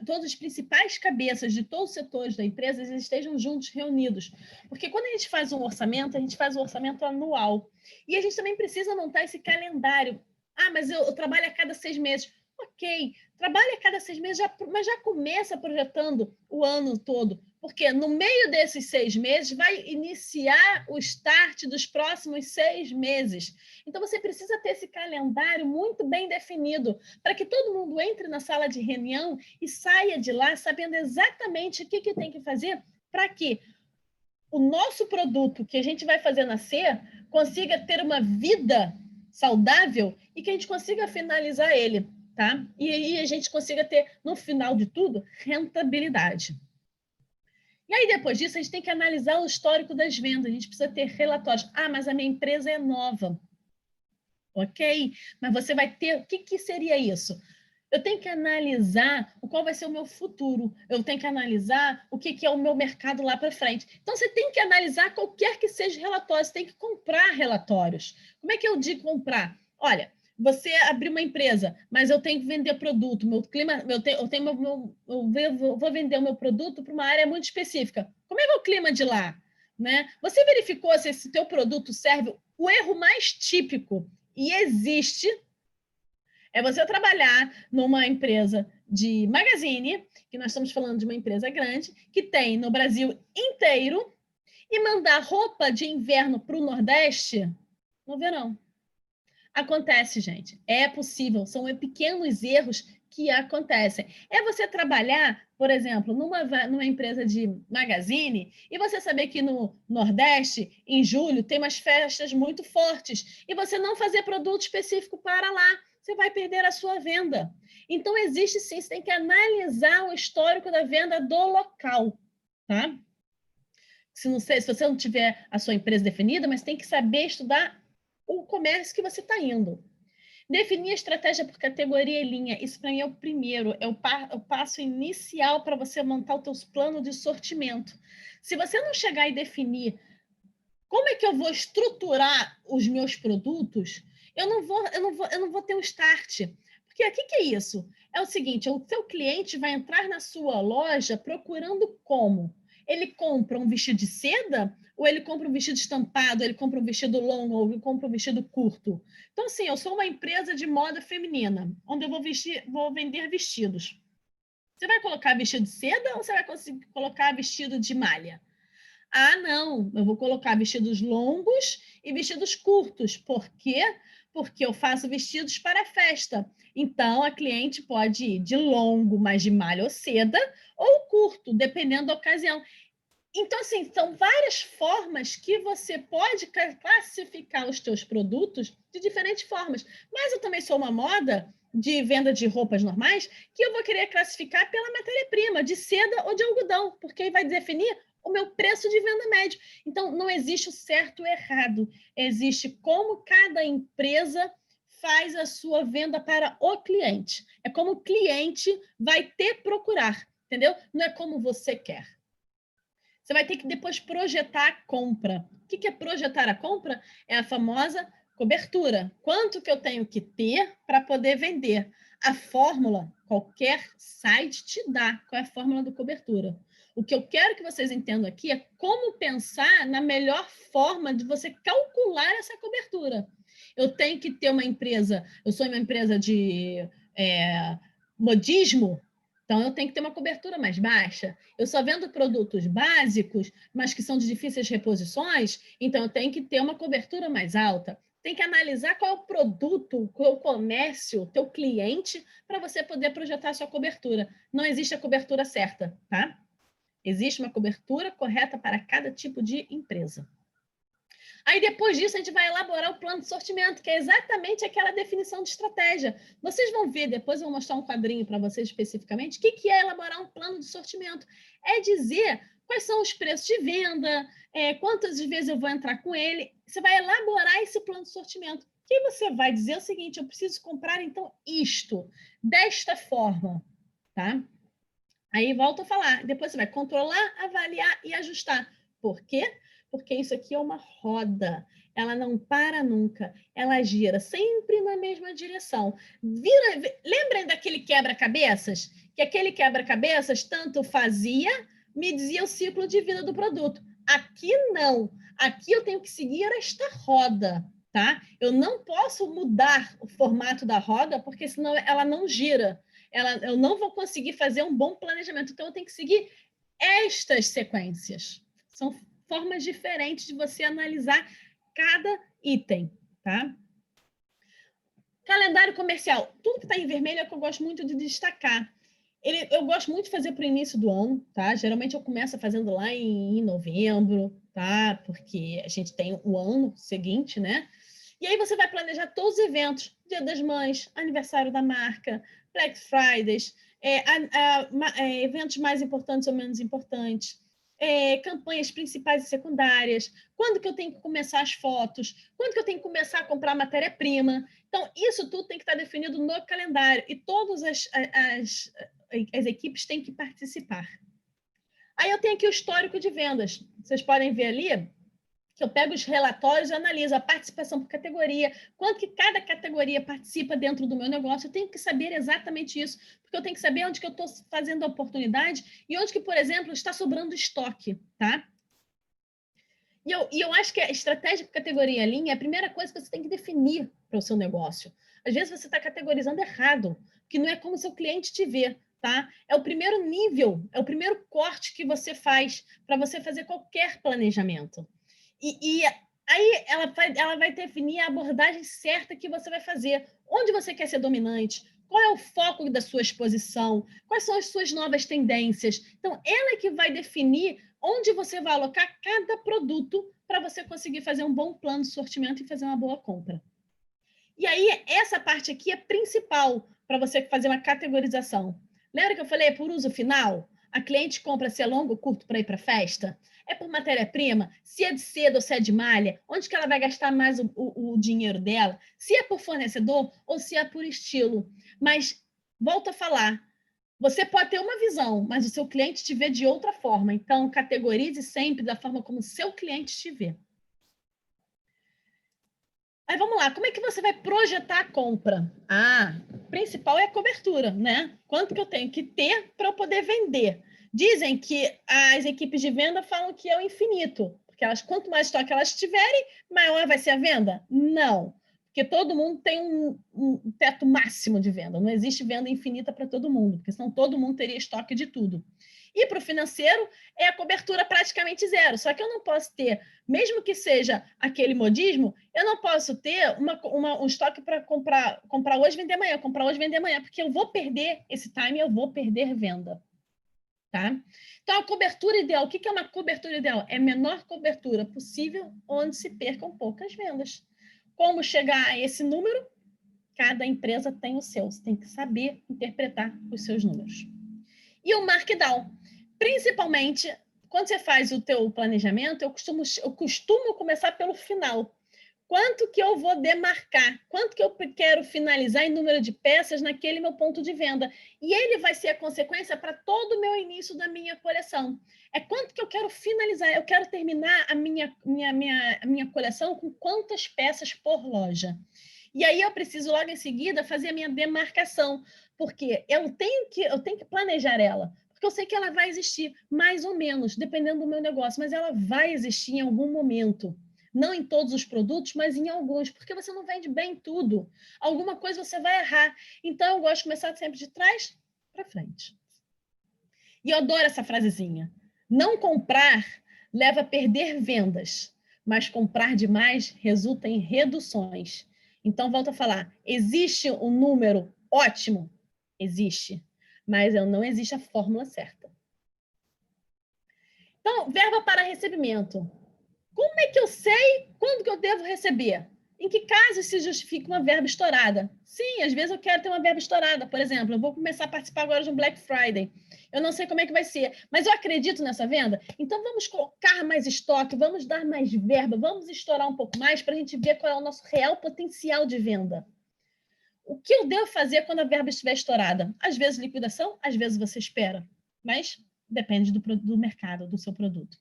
todas as principais cabeças de todos os setores da empresa estejam juntos, reunidos. Porque quando a gente faz um orçamento, a gente faz um orçamento anual. E a gente também precisa montar esse calendário. Ah, mas eu trabalho a cada 6 meses. Ok, trabalha a cada 6 meses, mas já começa projetando o ano todo. Porque no meio desses 6 meses vai iniciar o start dos próximos 6 meses. Então, você precisa ter esse calendário muito bem definido para que todo mundo entre na sala de reunião e saia de lá sabendo exatamente o que tem que fazer para que o nosso produto que a gente vai fazer nascer consiga ter uma vida saudável e que a gente consiga finalizar ele, tá? E aí a gente consiga ter, no final de tudo, rentabilidade. E aí, depois disso, a gente tem que analisar o histórico das vendas. A gente precisa ter relatórios. Ah, mas a minha empresa é nova. Ok? Mas você vai ter... O que seria isso? Eu tenho que analisar qual vai ser o meu futuro. Eu tenho que analisar o que é o meu mercado lá para frente. Então, você tem que analisar qualquer que seja relatório. Você tem que comprar relatórios. Como é que eu digo comprar? Olha, você abriu uma empresa, mas eu tenho que vender produto. Eu vou vender o meu produto para uma área muito específica. Como é que é o clima de lá? Né? Você verificou se esse teu produto serve? O erro mais típico, e existe, é você trabalhar numa empresa de magazine, que nós estamos falando de uma empresa grande, que tem no Brasil inteiro, e mandar roupa de inverno para o Nordeste no verão. Acontece, gente. É possível. São pequenos erros que acontecem. É você trabalhar, por exemplo, numa empresa de magazine e você saber que no Nordeste, em julho, tem umas festas muito fortes e você não fazer produto específico para lá. Você vai perder a sua venda. Então, existe sim, você tem que analisar o histórico da venda do local, tá? Se você não tiver a sua empresa definida, mas tem que saber estudar o comércio que você está indo. Definir a estratégia por categoria e linha. Isso, para mim, é o primeiro, é o passo inicial para você montar o teu plano de sortimento. Se você não chegar e definir como é que eu vou estruturar os meus produtos, eu não vou ter um start. Porque o que é isso? É o seguinte, o seu cliente vai entrar na sua loja procurando como? Ele compra um vestido de seda, ou ele compra um vestido estampado, ou ele compra um vestido longo, ou ele compra um vestido curto. Então, assim, eu sou uma empresa de moda feminina, onde eu vou vender vestidos. Você vai colocar vestido de seda ou você vai conseguir colocar vestido de malha? Ah, não, eu vou colocar vestidos longos e vestidos curtos. Por quê? Porque eu faço vestidos para festa. Então, a cliente pode ir de longo, mas de malha ou seda, ou curto, dependendo da ocasião. Então, assim, são várias formas que você pode classificar os teus produtos de diferentes formas. Mas eu também sou uma moda de venda de roupas normais que eu vou querer classificar pela matéria-prima, de seda ou de algodão, porque aí vai definir o meu preço de venda médio. Então, não existe o certo ou errado. Existe como cada empresa faz a sua venda para o cliente. É como o cliente vai te procurar, entendeu? Não é como você quer. Você vai ter que depois projetar a compra. O que é projetar a compra? É a famosa cobertura. Quanto que eu tenho que ter para poder vender? A fórmula, qualquer site te dá. Qual é a fórmula da cobertura? O que eu quero que vocês entendam aqui é como pensar na melhor forma de você calcular essa cobertura. Eu tenho que ter uma empresa, eu sou uma empresa de modismo, Então, eu tenho que ter uma cobertura mais baixa. Eu só vendo produtos básicos, mas que são de difíceis reposições, então eu tenho que ter uma cobertura mais alta. Tem que analisar qual é o produto, qual é o comércio, teu cliente, para você poder projetar a sua cobertura. Não existe a cobertura certa, tá? Existe uma cobertura correta para cada tipo de empresa. Aí, depois disso, a gente vai elaborar o plano de sortimento, que é exatamente aquela definição de estratégia. Vocês vão ver, depois eu vou mostrar um quadrinho para vocês especificamente, o que é elaborar um plano de sortimento. É dizer quais são os preços de venda, quantas vezes eu vou entrar com ele. Você vai elaborar esse plano de sortimento. Que você vai dizer o seguinte, eu preciso comprar, então, isto, desta forma, tá? Aí, volto a falar. Depois você vai controlar, avaliar e ajustar. Por quê? Porque isso aqui é uma roda, ela não para nunca, ela gira sempre na mesma direção. Lembrem daquele quebra-cabeças? Que aquele quebra-cabeças tanto fazia, me dizia o ciclo de vida do produto. Aqui não, aqui eu tenho que seguir esta roda, tá? Eu não posso mudar o formato da roda, porque senão ela não gira. Eu não vou conseguir fazer um bom planejamento, então eu tenho que seguir estas sequências. São formas diferentes de você analisar cada item, tá? Calendário comercial. Tudo que está em vermelho é o que eu gosto muito de destacar. Eu gosto muito de fazer para o início do ano, tá? Geralmente eu começo fazendo lá em novembro, tá? Porque a gente tem o ano seguinte, né? E aí você vai planejar todos os eventos. Dia das Mães, aniversário da marca, Black Fridays, eventos mais importantes ou menos importantes. Campanhas principais e secundárias, quando que eu tenho que começar as fotos, quando que eu tenho que começar a comprar matéria-prima. Então, isso tudo tem que estar definido no calendário e todas as equipes têm que participar. Aí eu tenho aqui o histórico de vendas. Vocês podem ver ali que eu pego os relatórios e analiso a participação por categoria, quanto que cada categoria participa dentro do meu negócio. Eu tenho que saber exatamente isso, porque eu tenho que saber onde que eu estou fazendo a oportunidade e onde que, por exemplo, está sobrando estoque, tá? E eu acho que a estratégia por categoria linha é a primeira coisa que você tem que definir para o seu negócio. Às vezes você está categorizando errado, que não é como o seu cliente te vê, tá? É o primeiro nível, é o primeiro corte que você faz para você fazer qualquer planejamento. E aí ela vai definir a abordagem certa que você vai fazer. Onde você quer ser dominante? Qual é o foco da sua exposição? Quais são as suas novas tendências? Então, ela é que vai definir onde você vai alocar cada produto para você conseguir fazer um bom plano de sortimento e fazer uma boa compra. E aí, essa parte aqui é principal para você fazer uma categorização. Lembra que eu falei, é por uso final? A cliente compra se é longo ou curto para ir para a festa? É por matéria-prima? Se é de seda ou se é de malha? Onde que ela vai gastar mais o dinheiro dela? Se é por fornecedor ou se é por estilo? Mas, volto a falar, você pode ter uma visão, mas o seu cliente te vê de outra forma. Então, categorize sempre da forma como o seu cliente te vê. Aí vamos lá, como é que você vai projetar a compra? O principal é a cobertura, né? Quanto que eu tenho que ter para eu poder vender? Dizem que as equipes de venda falam que é o infinito, porque quanto mais estoque elas tiverem, maior vai ser a venda? Não, porque todo mundo tem um teto máximo de venda, não existe venda infinita para todo mundo, porque senão todo mundo teria estoque de tudo. E para o financeiro, é a cobertura praticamente zero. Só que eu não posso ter, mesmo que seja aquele modismo, eu não posso ter um estoque para comprar hoje, vender amanhã, comprar hoje, vender amanhã, porque eu vou perder esse time, eu vou perder venda. Tá? Então, a cobertura ideal, o que é uma cobertura ideal? É a menor cobertura possível, onde se percam poucas vendas. Como chegar a esse número? Cada empresa tem o seu. Você tem que saber interpretar os seus números. E o markdown. Principalmente, quando você faz o teu planejamento, eu costumo começar pelo final. Quanto que eu vou demarcar? Quanto que eu quero finalizar em número de peças naquele meu ponto de venda? E ele vai ser a consequência para todo o meu início da minha coleção. É quanto que eu quero finalizar? Eu quero terminar a minha coleção com quantas peças por loja? E aí eu preciso logo em seguida fazer a minha demarcação, porque eu tenho que planejar ela, porque eu sei que ela vai existir, mais ou menos, dependendo do meu negócio, mas ela vai existir em algum momento. Não em todos os produtos, mas em alguns, porque você não vende bem tudo. Alguma coisa você vai errar. Então, eu gosto de começar sempre de trás para frente. E eu adoro essa frasezinha. Não comprar leva a perder vendas, mas comprar demais resulta em reduções. Então, volto a falar, existe um número ótimo? Existe, mas não existe a fórmula certa. Então, verba para recebimento. Como é que eu sei quando que eu devo receber? Em que casos se justifica uma verba estourada? Sim, às vezes eu quero ter uma verba estourada. Por exemplo, eu vou começar a participar agora de um Black Friday. Eu não sei como é que vai ser, mas eu acredito nessa venda. Então, vamos colocar mais estoque, vamos dar mais verba, vamos estourar um pouco mais para a gente ver qual é o nosso real potencial de venda. O que eu devo fazer quando a verba estiver estourada? Às vezes liquidação, às vezes você espera. Mas depende do mercado, do seu produto.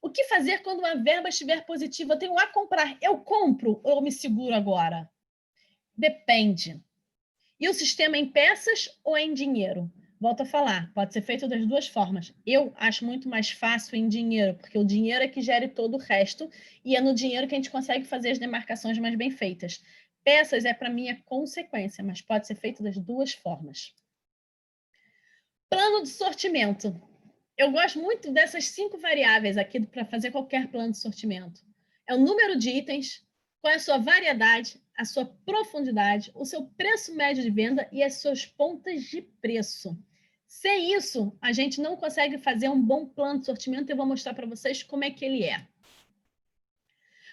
O que fazer quando a verba estiver positiva? Eu tenho a comprar. Eu compro ou eu me seguro agora? Depende. E o sistema é em peças ou é em dinheiro? Volto a falar, pode ser feito das duas formas. Eu acho muito mais fácil em dinheiro, porque o dinheiro é que gere todo o resto e é no dinheiro que a gente consegue fazer as demarcações mais bem feitas. Peças é, para mim, a consequência, mas pode ser feito das duas formas. Plano de sortimento. Eu gosto muito dessas 5 variáveis aqui para fazer qualquer plano de sortimento. É o número de itens, qual é a sua variedade, a sua profundidade, o seu preço médio de venda e as suas pontas de preço. Sem isso, a gente não consegue fazer um bom plano de sortimento e eu vou mostrar para vocês como é que ele é.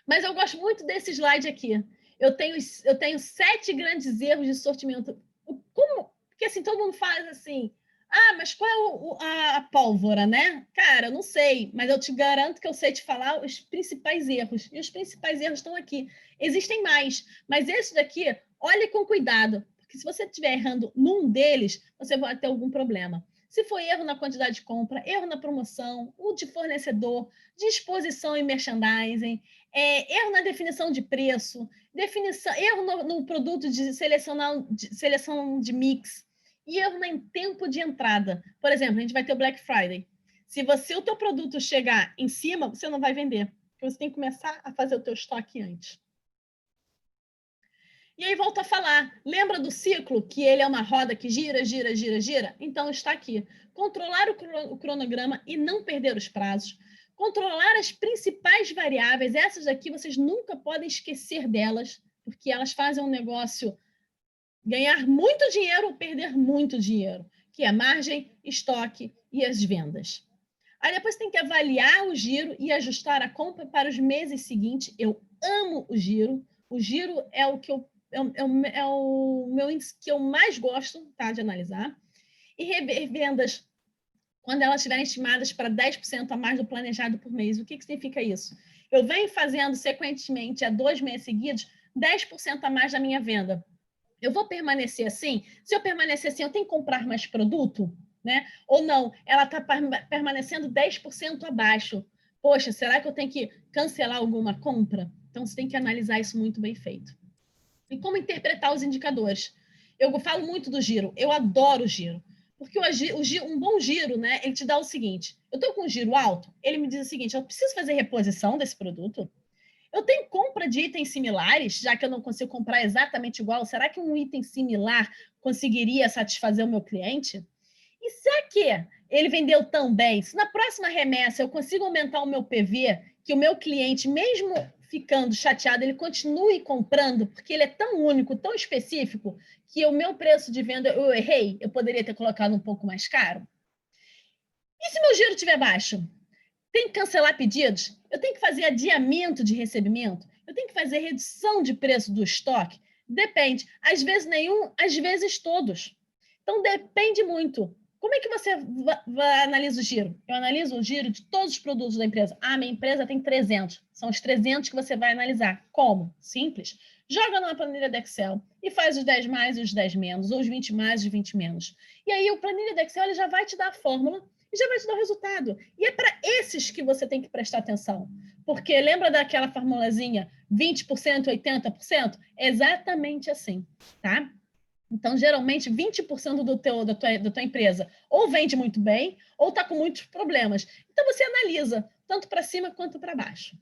Mas eu gosto muito desse slide aqui. Eu tenho 7 grandes erros de sortimento. Como? Porque assim, todo mundo faz assim... Ah, mas qual é a pólvora, né? Cara, eu não sei, mas eu te garanto que eu sei te falar os principais erros. E os principais erros estão aqui. Existem mais, mas esse daqui, olhe com cuidado, porque se você estiver errando num deles, você vai ter algum problema. Se for erro na quantidade de compra, erro na promoção, o de fornecedor, disposição e merchandising, erro na definição de preço, erro no produto de seleção de mix, e erro em tempo de entrada. Por exemplo, a gente vai ter o Black Friday. Se o teu produto chegar em cima, você não vai vender. Porque você tem que começar a fazer o teu estoque antes. E aí volta a falar. Lembra do ciclo, que ele é uma roda que gira, gira, gira, gira? Então está aqui. Controlar o cronograma e não perder os prazos. Controlar as principais variáveis. Essas aqui vocês nunca podem esquecer delas, porque elas fazem um negócio... ganhar muito dinheiro ou perder muito dinheiro, que é margem, estoque e as vendas. Aí depois tem que avaliar o giro e ajustar a compra para os meses seguintes. Eu amo o giro. O giro é o que é o meu índice que eu mais gosto, tá, de analisar. E rever vendas quando elas estiverem estimadas para 10% a mais do planejado por mês. O que significa isso? Eu venho fazendo sequentemente há 2 meses seguidos 10% a mais da minha venda. Eu vou permanecer assim? Se eu permanecer assim, eu tenho que comprar mais produto? Né? Ou não, ela está permanecendo 10% abaixo. Poxa, será que eu tenho que cancelar alguma compra? Então, você tem que analisar isso muito bem feito. E como interpretar os indicadores? Eu falo muito do giro, eu adoro o giro. Porque um bom giro, né, ele te dá o seguinte, eu estou com um giro alto, ele me diz o seguinte, eu preciso fazer reposição desse produto? Eu tenho compra de itens similares, já que eu não consigo comprar exatamente igual. Será que um item similar conseguiria satisfazer o meu cliente? E será que ele vendeu tão bem? Se na próxima remessa eu consigo aumentar o meu PV, que o meu cliente, mesmo ficando chateado, ele continue comprando, porque ele é tão único, tão específico, que o meu preço de venda, eu errei, eu poderia ter colocado um pouco mais caro? E se meu giro estiver baixo? Tem que cancelar pedidos? Eu tenho que fazer adiamento de recebimento? Eu tenho que fazer redução de preço do estoque? Depende. Às vezes nenhum, às vezes todos. Então, depende muito. Como é que você analisa o giro? Eu analiso o giro de todos os produtos da empresa. Ah, minha empresa tem 300. São os 300 que você vai analisar. Como? Simples. Joga numa planilha de Excel e faz os 10 mais e os 10 menos, ou os 20 mais e os 20 menos. E aí, o planilha de Excel ele já vai te dar a fórmula e já vai te dar o resultado. E é para esses que você tem que prestar atenção. Porque lembra daquela formulazinha 20%, 80%? É exatamente assim, tá? Então, geralmente, 20% da tua empresa ou vende muito bem ou está com muitos problemas. Então, você analisa tanto para cima quanto para baixo.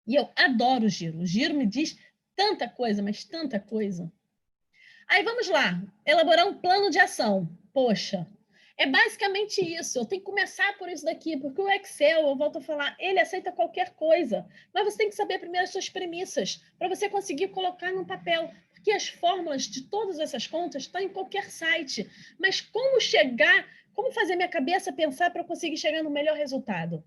E eu adoro o giro. O giro me diz tanta coisa, mas tanta coisa. Aí, vamos lá. Elaborar um plano de ação. Poxa, É basicamente isso. Eu tenho que começar por isso daqui, porque o Excel, eu volto a falar, ele aceita qualquer coisa. Mas você tem que saber primeiro as suas premissas, para você conseguir colocar no papel. Porque as fórmulas de todas essas contas estão em qualquer site. Mas como fazer minha cabeça pensar para eu conseguir chegar no melhor resultado?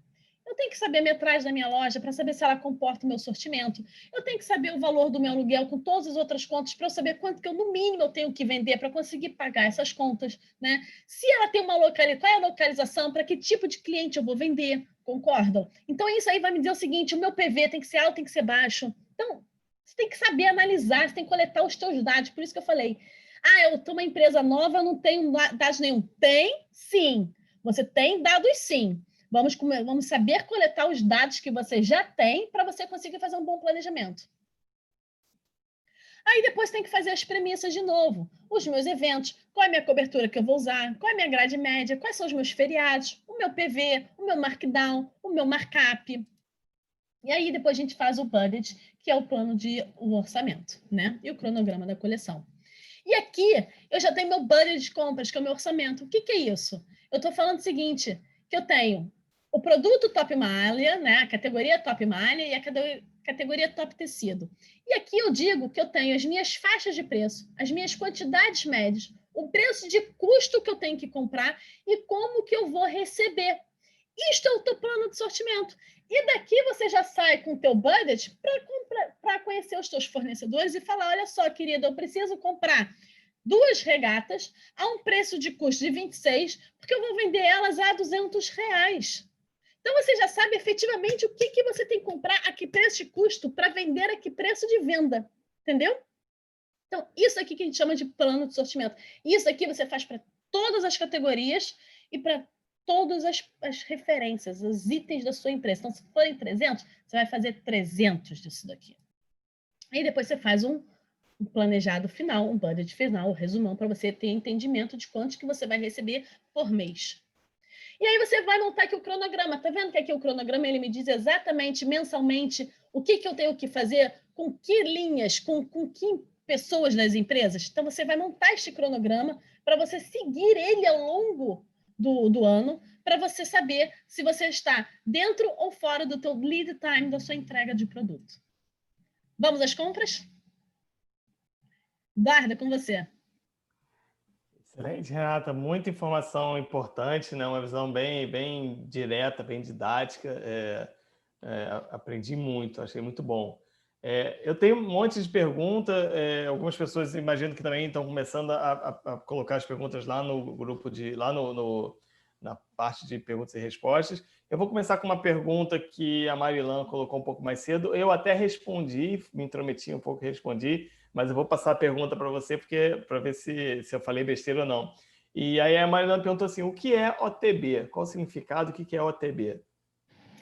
Eu tenho que saber a metragem da minha loja para saber se ela comporta o meu sortimento. Eu tenho que saber o valor do meu aluguel com todas as outras contas para eu saber quanto que eu, no mínimo, eu tenho que vender para conseguir pagar essas contas, né? Se ela tem uma localização, qual é a localização, para que tipo de cliente eu vou vender, concordam? Então, isso aí vai me dizer o seguinte, o meu PV tem que ser alto, tem que ser baixo. Então, você tem que saber analisar, você tem que coletar os teus dados. Por isso que eu falei, eu estou uma empresa nova, eu não tenho dados nenhum. Tem, sim. Você tem dados, sim. Vamos saber coletar os dados que você já tem para você conseguir fazer um bom planejamento. Aí depois tem que fazer as premissas de novo. Os meus eventos, qual é a minha cobertura que eu vou usar, qual é a minha grade média, quais são os meus feriados, o meu PV, o meu markdown, o meu markup. E aí depois a gente faz o budget, que é o plano o orçamento, né? E o cronograma da coleção. E aqui eu já tenho meu budget de compras, que é o meu orçamento. O que é isso? Eu estou falando o seguinte, que eu tenho o produto top malha, né? A categoria top malha e a categoria top tecido. E aqui eu digo que eu tenho as minhas faixas de preço, as minhas quantidades médias, o preço de custo que eu tenho que comprar e como que eu vou receber. Isto é o teu plano de sortimento. E daqui você já sai com o teu budget para conhecer os teus fornecedores e falar, olha só, querida, eu preciso comprar 2 regatas a um preço de custo de 26, porque eu vou vender elas a R$200. Então, você já sabe efetivamente o que você tem que comprar, a que preço de custo, para vender a que preço de venda. Entendeu? Então, isso aqui que a gente chama de plano de sortimento. Isso aqui você faz para todas as categorias e para todas as referências, os itens da sua empresa. Então, se forem 300, você vai fazer 300 disso daqui. E depois você faz um planejado final, um budget final, um resumão, para você ter entendimento de quantos que você vai receber por mês. E aí você vai montar aqui o cronograma. Tá vendo que aqui o cronograma ele me diz exatamente, mensalmente, o que eu tenho que fazer, com que linhas, com que pessoas nas empresas. Então, você vai montar este cronograma para você seguir ele ao longo do ano, para você saber se você está dentro ou fora do teu lead time da sua entrega de produto. Vamos às compras? Darda, com você. Excelente, Renata. Muita informação importante, né? Uma visão bem direta, bem didática. Aprendi muito, achei muito bom. Eu tenho um monte de perguntas. Algumas pessoas imagino que também estão começando a colocar as perguntas lá no grupo na parte de perguntas e respostas. Eu vou começar com uma pergunta que a Marilã colocou um pouco mais cedo. Eu até respondi, me intrometi um pouco e respondi, mas eu vou passar a pergunta para você para ver se eu falei besteira ou não. E aí a Marilã perguntou assim, o que é OTB? Qual o significado? O que é OTB?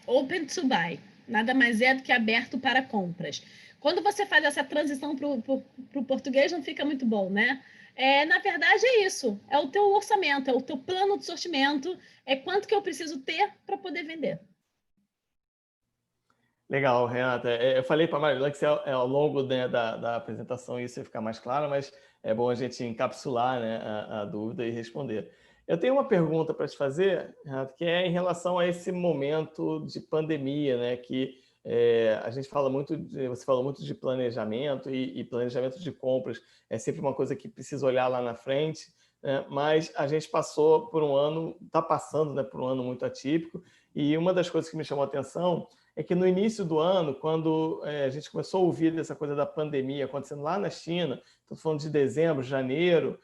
Open to Buy. Nada mais é do que aberto para compras. Quando você faz essa transição para o português, não fica muito bom, né? Na verdade, é isso. É o teu orçamento, é o teu plano de sortimento, é quanto que eu preciso ter para poder vender. Legal, Renata. Eu falei para a Marilã que ao longo, né, da apresentação isso ia ficar mais claro, mas é bom a gente encapsular, né, a dúvida e responder. Eu tenho uma pergunta para te fazer, Renata, que é em relação a esse momento de pandemia, né, que a gente fala muito, você falou muito de planejamento e planejamento de compras é sempre uma coisa que precisa olhar lá na frente, né, mas a gente passou por um ano, está passando, né, por um ano muito atípico, e uma das coisas que me chamou a atenção é que no início do ano, quando a gente começou a ouvir dessa coisa da pandemia acontecendo lá na China, estou falando de dezembro, janeiro,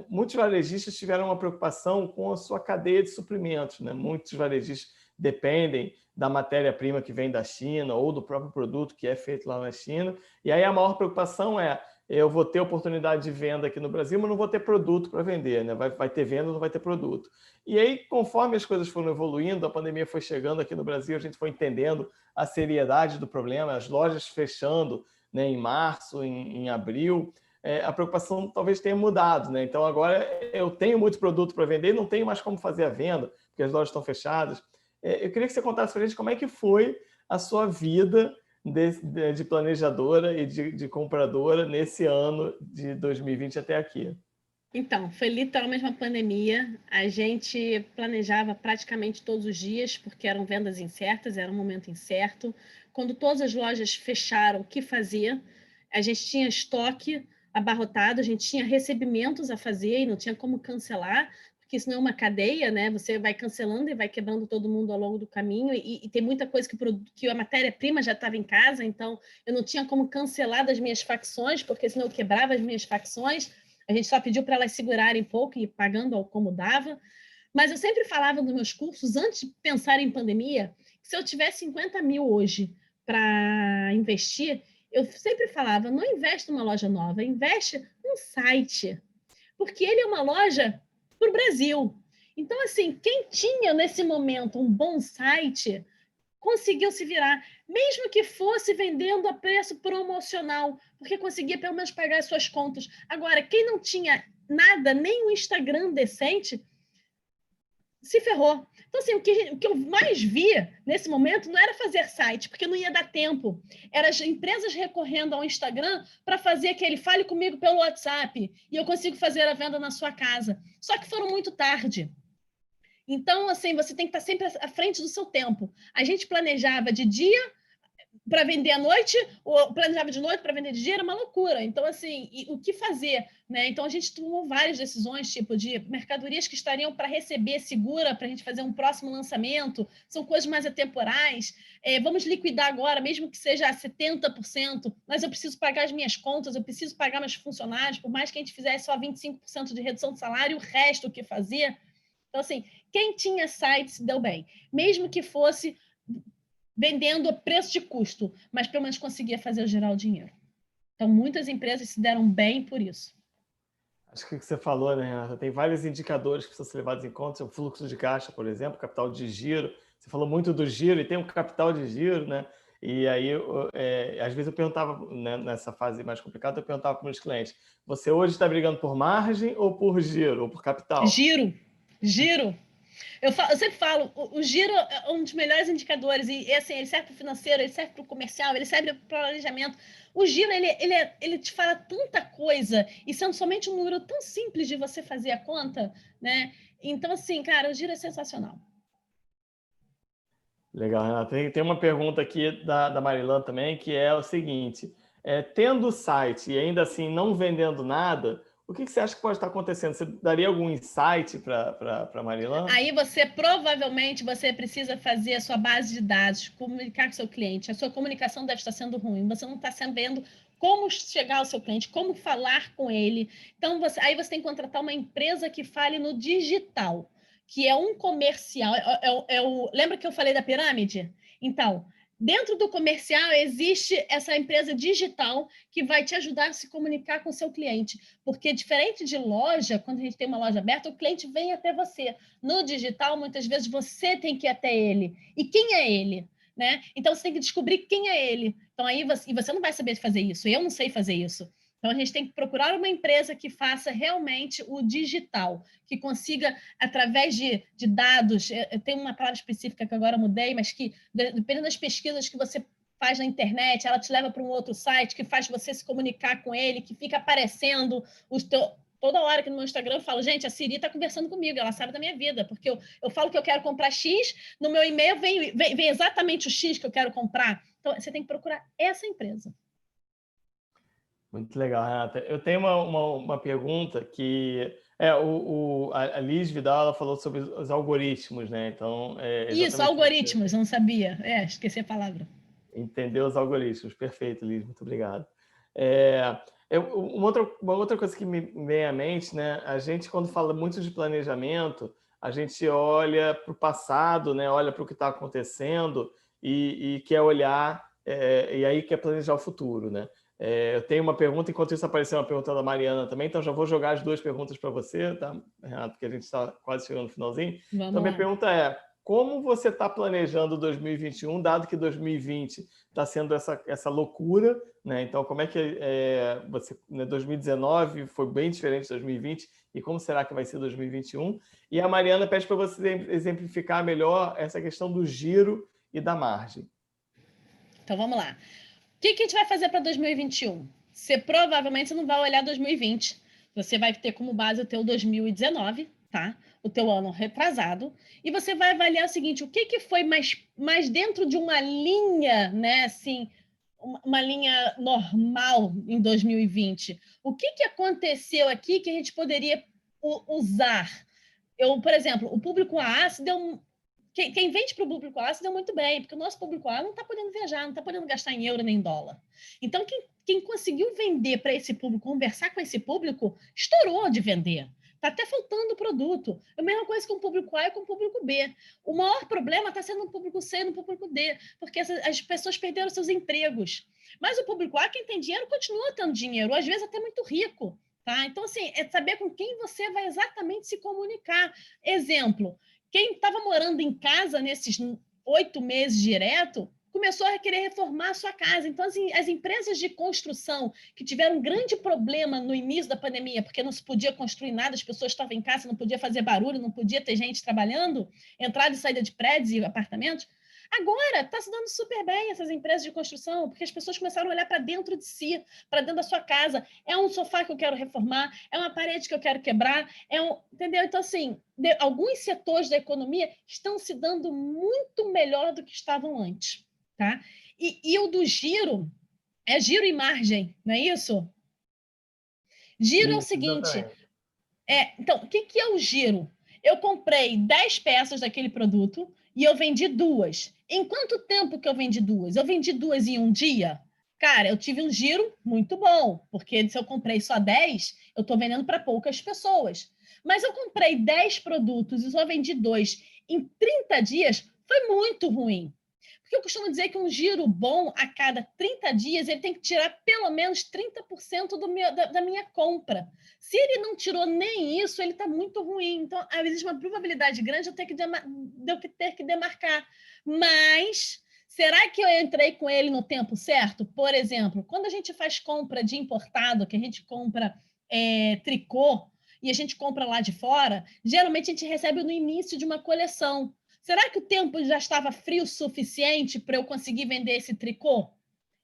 muitos varejistas tiveram uma preocupação com a sua cadeia de suprimentos, né? Muitos varejistas dependem da matéria-prima que vem da China ou do próprio produto que é feito lá na China. E aí a maior preocupação é, eu vou ter oportunidade de venda aqui no Brasil, mas não vou ter produto para vender, né? Vai ter venda, não vai ter produto. E aí, conforme as coisas foram evoluindo, a pandemia foi chegando aqui no Brasil, a gente foi entendendo a seriedade do problema, as lojas fechando, né, em março, em abril, a preocupação talvez tenha mudado, né? Então agora eu tenho muito produto para vender e não tenho mais como fazer a venda, porque as lojas estão fechadas. Eu queria que você contasse para a gente como é que foi a sua vida de planejadora e de compradora nesse ano de 2020 até aqui. Então, foi literalmente uma pandemia. A gente planejava praticamente todos os dias, porque eram vendas incertas, era um momento incerto. Quando todas as lojas fecharam, o que fazia? A gente tinha estoque abarrotado, a gente tinha recebimentos a fazer e não tinha como cancelar, porque isso não é uma cadeia, né? Você vai cancelando e vai quebrando todo mundo ao longo do caminho, e tem muita coisa que a matéria-prima já estava em casa, então eu não tinha como cancelar das minhas facções, porque senão eu quebrava as minhas facções. A gente só pediu para elas segurarem um pouco e pagando ao como dava. Mas eu sempre falava nos meus cursos, antes de pensar em pandemia, que se eu tivesse 50 mil hoje para investir, eu sempre falava, não investe numa loja nova, investe num site, porque ele é uma loja para o Brasil. Então, assim, quem tinha nesse momento um bom site conseguiu se virar, mesmo que fosse vendendo a preço promocional, porque conseguia pelo menos pagar as suas contas. Agora, quem não tinha nada, nem um Instagram decente, se ferrou. Então, assim, o que eu mais via nesse momento não era fazer site, porque não ia dar tempo. Eram as empresas recorrendo ao Instagram para fazer aquele fale comigo pelo WhatsApp e eu consigo fazer a venda na sua casa. Só que foram muito tarde. Então, assim, você tem que estar sempre à frente do seu tempo. A gente planejava de dia para vender à noite, ou planejava de noite para vender de dia, era uma loucura. Então, assim, o que fazer? Né? Então, a gente tomou várias decisões, tipo de mercadorias que estariam para receber segura, para a gente fazer um próximo lançamento, são coisas mais atemporais. Vamos liquidar agora, mesmo que seja 70%, mas eu preciso pagar as minhas contas, eu preciso pagar meus funcionários, por mais que a gente fizesse só 25% de redução de salário, o resto o que fazer. Então, assim, quem tinha site se deu bem, mesmo que fosse vendendo a preço de custo, mas pelo menos conseguia fazer girar o dinheiro. Então, muitas empresas se deram bem por isso. Acho que o que você falou, né, Renata? Tem vários indicadores que precisam ser levados em conta, o fluxo de caixa, por exemplo, capital de giro. Você falou muito do giro e tem um capital de giro, né? E aí, às vezes eu perguntava, né, nessa fase mais complicada, eu perguntava para os meus clientes, você hoje está brigando por margem ou por giro, ou por capital? Giro. Eu sempre falo, o giro é um dos melhores indicadores, e assim, ele serve para o financeiro, ele serve para o comercial, ele serve para o planejamento. O giro, ele te fala tanta coisa, e sendo somente um número tão simples de você fazer a conta, né? Então, assim, cara, o giro é sensacional. Legal, Renata. Tem uma pergunta aqui da Marilã também, que é o seguinte, tendo o site e ainda assim não vendendo nada, o que você acha que pode estar acontecendo? Você daria algum insight para a Marilã? Aí provavelmente você precisa fazer a sua base de dados, comunicar com o seu cliente. A sua comunicação deve estar sendo ruim, você não está sabendo como chegar ao seu cliente, como falar com ele. Então, aí você tem que contratar uma empresa que fale no digital, que é um comercial. Lembra que eu falei da pirâmide? Então, dentro do comercial existe essa empresa digital que vai te ajudar a se comunicar com o seu cliente. Porque diferente de loja, quando a gente tem uma loja aberta, o cliente vem até você. No digital, muitas vezes você tem que ir até ele. E quem é ele? Né? Então, você tem que descobrir quem é ele. Então, aí você não vai saber fazer isso. Eu não sei fazer isso. Então, a gente tem que procurar uma empresa que faça realmente o digital, que consiga, através de dados, eu tenho uma palavra específica que agora mudei, mas que, dependendo das pesquisas que você faz na internet, ela te leva para um outro site que faz você se comunicar com ele, que fica aparecendo toda hora que no meu Instagram eu falo, gente, a Siri está conversando comigo, ela sabe da minha vida, porque eu falo que eu quero comprar X, no meu e-mail vem exatamente o X que eu quero comprar. Então, você tem que procurar essa empresa. Muito legal, Renata. Eu tenho uma pergunta que a Liz Vidal ela falou sobre os algoritmos, né? Então, isso, algoritmos, eu não sabia. Esqueci a palavra. Entender os algoritmos. Perfeito, Liz, muito obrigado. Uma outra coisa que me vem à mente, né? A gente, quando fala muito de planejamento, a gente olha para o passado, né? Olha para o que está acontecendo e quer olhar, e aí quer planejar o futuro, né? Eu tenho uma pergunta, enquanto isso apareceu uma pergunta da Mariana também, então já vou jogar as duas perguntas para você, tá, Renato? Porque a gente está quase chegando no finalzinho. Então, minha pergunta é, como você está planejando 2021, dado que 2020 está sendo essa loucura, né? Então, como é que 2019 foi bem diferente de 2020 e como será que vai ser 2021? E a Mariana pede para você exemplificar melhor essa questão do giro e da margem. Então, vamos lá. O que a gente vai fazer para 2021? Você provavelmente não vai olhar 2020, Você vai ter como base o teu 2019, tá? O teu ano retrasado, e você vai avaliar o seguinte, o que foi mais dentro de uma linha, né, assim, uma linha normal em 2020. O que aconteceu aqui que a gente poderia usar? Por exemplo, o público A se deu... Quem vende para o público A se deu muito bem, porque o nosso público A não está podendo viajar, não está podendo gastar em euro nem em dólar. Então, quem conseguiu vender para esse público, conversar com esse público, estourou de vender. Está até faltando produto. É a mesma coisa com o público A e com o público B. O maior problema está sendo no público C e no público D, porque as pessoas perderam seus empregos. Mas o público A, quem tem dinheiro, continua tendo dinheiro, às vezes até muito rico. Tá? Então, assim, é saber com quem você vai exatamente se comunicar. Exemplo, quem estava morando em casa nesses 8 meses direto, começou a querer reformar a sua casa. Então, assim, as empresas de construção que tiveram um grande problema no início da pandemia, porque não se podia construir nada, as pessoas estavam em casa, não podia fazer barulho, não podia ter gente trabalhando, entrada e saída de prédios e apartamentos. Agora está se dando super bem essas empresas de construção, porque as pessoas começaram a olhar para dentro de si, para dentro da sua casa. É um sofá que eu quero reformar, é uma parede que eu quero quebrar, entendeu? Então, assim, alguns setores da economia estão se dando muito melhor do que estavam antes, tá? E o do giro, é giro e margem, não é isso? Giro é o seguinte, então, o que é o giro? Eu comprei 10 peças daquele produto e eu vendi 2. Em quanto tempo que eu vendi 2? Eu vendi 2 em um dia? Cara, eu tive um giro muito bom, porque se eu comprei só 10, eu estou vendendo para poucas pessoas. Mas eu comprei 10 produtos e só vendi 2 em 30 dias, foi muito ruim. Porque eu costumo dizer que um giro bom a cada 30 dias, ele tem que tirar pelo menos 30% da minha compra. Se ele não tirou nem isso, ele está muito ruim. Então, existe uma probabilidade grande de eu ter que demarcar. Mas, será que eu entrei com ele no tempo certo? Por exemplo, quando a gente faz compra de importado, que a gente compra tricô, e a gente compra lá de fora, geralmente a gente recebe no início de uma coleção. Será que o tempo já estava frio o suficiente para eu conseguir vender esse tricô?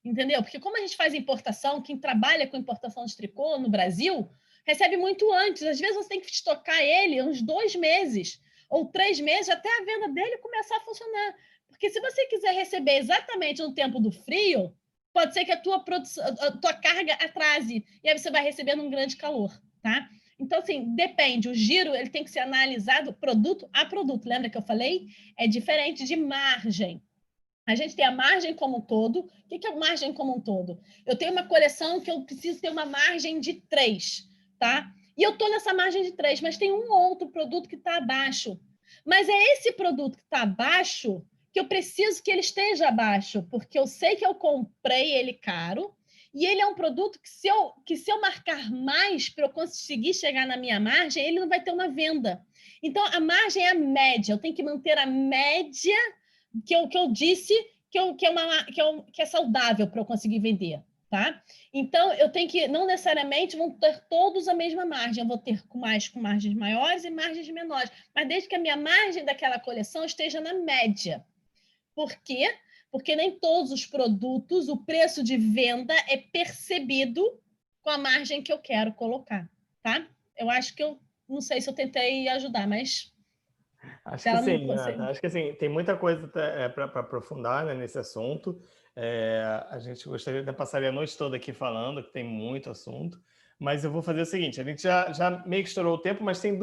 Entendeu? Porque como a gente faz importação, quem trabalha com importação de tricô no Brasil, recebe muito antes. Às vezes você tem que estocar ele uns 2 meses ou 3 meses até a venda dele começar a funcionar. Porque se você quiser receber exatamente no tempo do frio, pode ser que a tua carga atrase e aí você vai receber num grande calor, tá? Então, assim, depende. O giro ele tem que ser analisado produto a produto. Lembra que eu falei? É diferente de margem. A gente tem a margem como um todo. O que é a margem como um todo? Eu tenho uma coleção que eu preciso ter uma margem de 3, tá? E eu estou nessa margem de 3, mas tem um outro produto que está abaixo. Mas é esse produto que está abaixo que eu preciso que ele esteja abaixo, porque eu sei que eu comprei ele caro, e ele é um produto que se eu marcar mais para eu conseguir chegar na minha margem, ele não vai ter uma venda. Então, a margem é a média. Eu tenho que manter a média que eu disse que é saudável para eu conseguir vender, tá? Então, eu tenho que, não necessariamente vão ter todos a mesma margem. Eu vou ter com margens maiores e margens menores. Mas desde que a minha margem daquela coleção esteja na média. Por quê? Porque nem todos os produtos, o preço de venda é percebido com a margem que eu quero colocar, tá? Eu acho que não sei se eu tentei ajudar, mas... Acho que sim, acho que sim. Tem muita coisa para aprofundar, né, nesse assunto. A gente gostaria de passar a noite toda aqui falando, que tem muito assunto, mas eu vou fazer o seguinte, a gente já meio que estourou o tempo, mas tem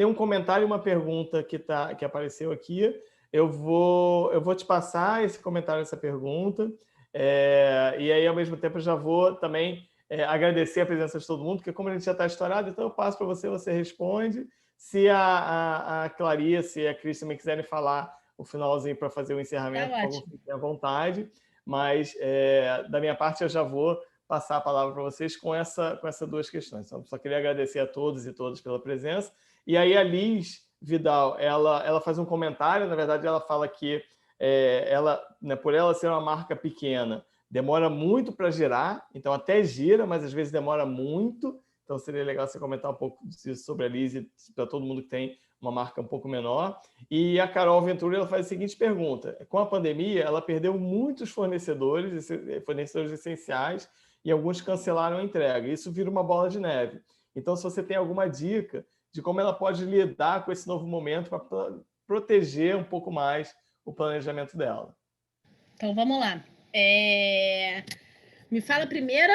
um comentário e uma pergunta que apareceu aqui. Eu vou te passar esse comentário, essa pergunta, e aí, ao mesmo tempo, eu já vou também agradecer a presença de todo mundo, porque como a gente já está estourado, então eu passo para você, você responde. Se a Clarice e a Cris também quiserem falar o finalzinho para fazer o encerramento, por favor, fiquem à vontade. Mas, da minha parte, eu já vou passar a palavra para vocês com essas 2 questões. Então, só queria agradecer a todos e todas pela presença. E aí, a Liz Vidal, ela faz um comentário, na verdade, ela fala que né, por ela ser uma marca pequena, demora muito para girar, então até gira, mas às vezes demora muito. Então, seria legal você comentar um pouco sobre a Liz para todo mundo que tem uma marca um pouco menor. E a Carol Ventura ela faz a seguinte pergunta. Com a pandemia, ela perdeu muitos fornecedores essenciais e alguns cancelaram a entrega. Isso vira uma bola de neve. Então, se você tem alguma dica de como ela pode lidar com esse novo momento para proteger um pouco mais o planejamento dela. Então, vamos lá. Me fala a primeira.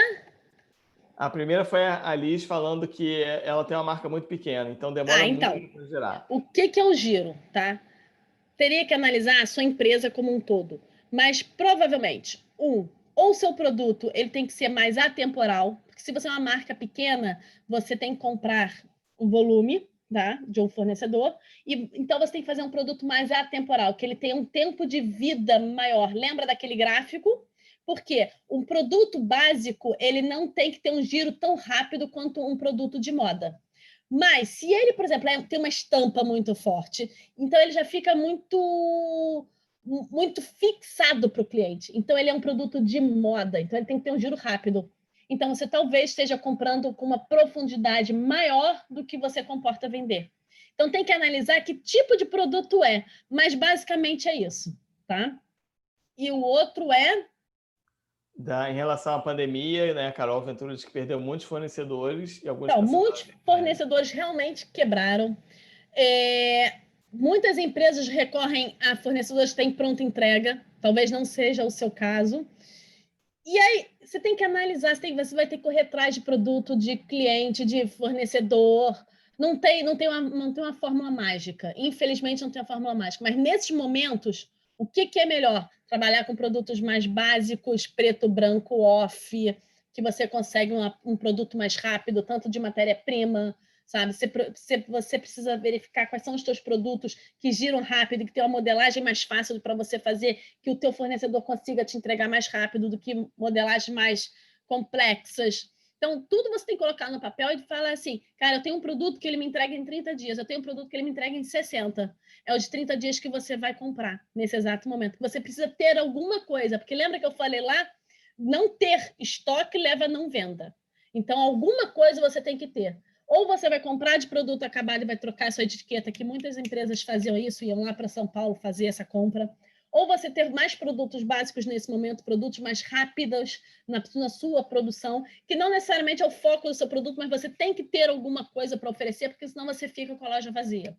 A primeira foi a Liz falando que ela tem uma marca muito pequena, então demora muito para gerar. O que é o giro, tá? Teria que analisar a sua empresa como um todo, mas provavelmente, ou seu produto ele tem que ser mais atemporal, porque se você é uma marca pequena, você tem que comprar um volume, tá, de um fornecedor, e então você tem que fazer um produto mais atemporal, que ele tenha um tempo de vida maior. Lembra daquele gráfico? Porque um produto básico, ele não tem que ter um giro tão rápido quanto um produto de moda. Mas se ele, por exemplo, tem uma estampa muito forte, então ele já fica muito fixado para o cliente. Então ele é um produto de moda, então ele tem que ter um giro rápido. Então você talvez esteja comprando com uma profundidade maior do que você comporta vender. Então tem que analisar que tipo de produto é, mas basicamente é isso, tá? E o outro é em relação à pandemia, né, a Carol Ventura diz que perdeu muitos fornecedores e alguns muitos fornecedores realmente quebraram. Muitas empresas recorrem a fornecedores que têm pronta entrega, talvez não seja o seu caso. E aí você tem que analisar, você vai ter que correr atrás de produto, de cliente, de fornecedor. Não tem uma fórmula mágica. Infelizmente, não tem uma fórmula mágica. Mas nesses momentos, o que é melhor? Trabalhar com produtos mais básicos, preto, branco, off, que você consegue um produto mais rápido, tanto de matéria-prima, sabe? Você precisa verificar quais são os seus produtos que giram rápido, que tem uma modelagem mais fácil para você fazer, que o teu fornecedor consiga te entregar mais rápido do que modelagens mais complexas. Então, tudo você tem que colocar no papel e falar assim, cara, eu tenho um produto que ele me entrega em 30 dias, eu tenho um produto que ele me entrega em 60. É o de 30 dias que você vai comprar nesse exato momento. Você precisa ter alguma coisa, porque lembra que eu falei lá? Não ter estoque leva a não venda. Então, alguma coisa você tem que ter. Ou você vai comprar de produto acabado e vai trocar sua etiqueta, que muitas empresas faziam isso, iam lá para São Paulo fazer essa compra. Ou você ter mais produtos básicos nesse momento, produtos mais rápidos na sua produção, que não necessariamente é o foco do seu produto, mas você tem que ter alguma coisa para oferecer, porque senão você fica com a loja vazia.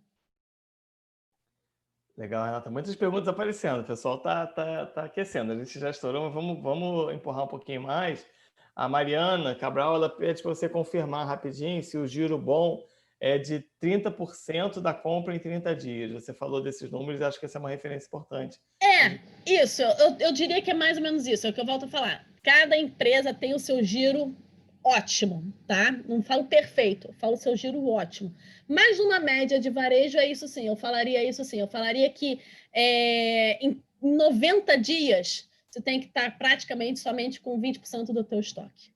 Legal, Renata. Muitas perguntas aparecendo. O pessoal tá aquecendo. A gente já estourou, mas vamos empurrar um pouquinho mais. A Mariana Cabral, ela pede para você confirmar rapidinho se o giro bom é de 30% da compra em 30 dias. Você falou desses números e acho que essa é uma referência importante. Isso. Eu diria que é mais ou menos isso. É o que eu volto a falar. Cada empresa tem o seu giro ótimo, tá? Não falo perfeito, eu falo seu giro ótimo. Mas uma média de varejo é isso sim, eu falaria isso sim. Eu falaria que em 90 dias você tem que estar praticamente somente com 20% do teu estoque,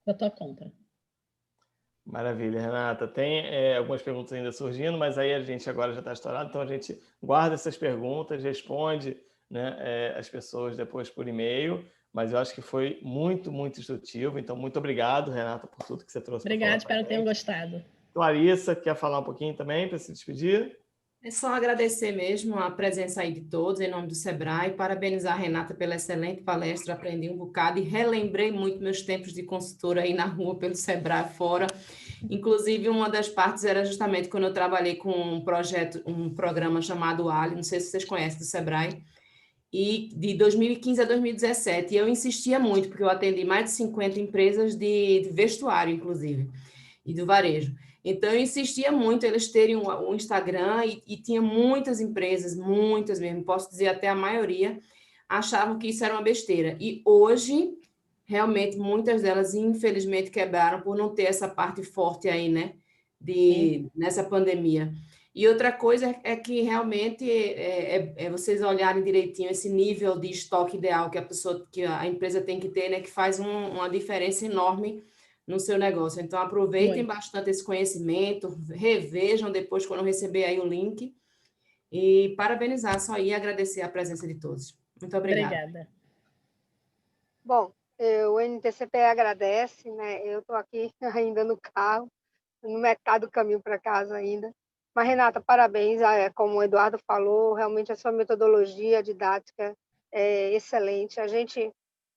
da tua compra. Maravilha, Renata. Tem algumas perguntas ainda surgindo, mas aí a gente agora já está estourado, então a gente guarda essas perguntas, responde, né, as pessoas depois por e-mail, mas eu acho que foi muito, muito instrutivo. Então, muito obrigado, Renata, por tudo que você trouxe. Obrigada, espero que tenham gostado. Clarissa, quer falar um pouquinho também para se despedir? É só agradecer mesmo a presença aí de todos, em nome do Sebrae, parabenizar a Renata pela excelente palestra, aprendi um bocado e relembrei muito meus tempos de consultora aí na rua, pelo Sebrae fora. Inclusive, uma das partes era justamente quando eu trabalhei com um programa chamado Ali, não sei se vocês conhecem, do Sebrae, e de 2015 a 2017, e eu insistia muito, porque eu atendi mais de 50 empresas de vestuário, inclusive, e do varejo. Então, eu insistia muito eles terem um Instagram e tinha muitas empresas, muitas mesmo, posso dizer até a maioria, achavam que isso era uma besteira. E hoje, realmente, muitas delas, infelizmente, quebraram por não ter essa parte forte aí, né, nessa pandemia. E outra coisa é que realmente vocês olharem direitinho esse nível de estoque ideal que a empresa tem que ter, né, que faz uma diferença enorme no seu negócio. Então, aproveitem bastante esse conhecimento, revejam depois quando receber aí o link. E parabenizar só aí e agradecer a presença de todos. Muito obrigada. Obrigada. Bom, o NTCP agradece, né? Eu estou aqui ainda no carro, no metade do caminho para casa ainda. Mas, Renata, parabéns. Como o Eduardo falou, realmente a sua metodologia didática é excelente.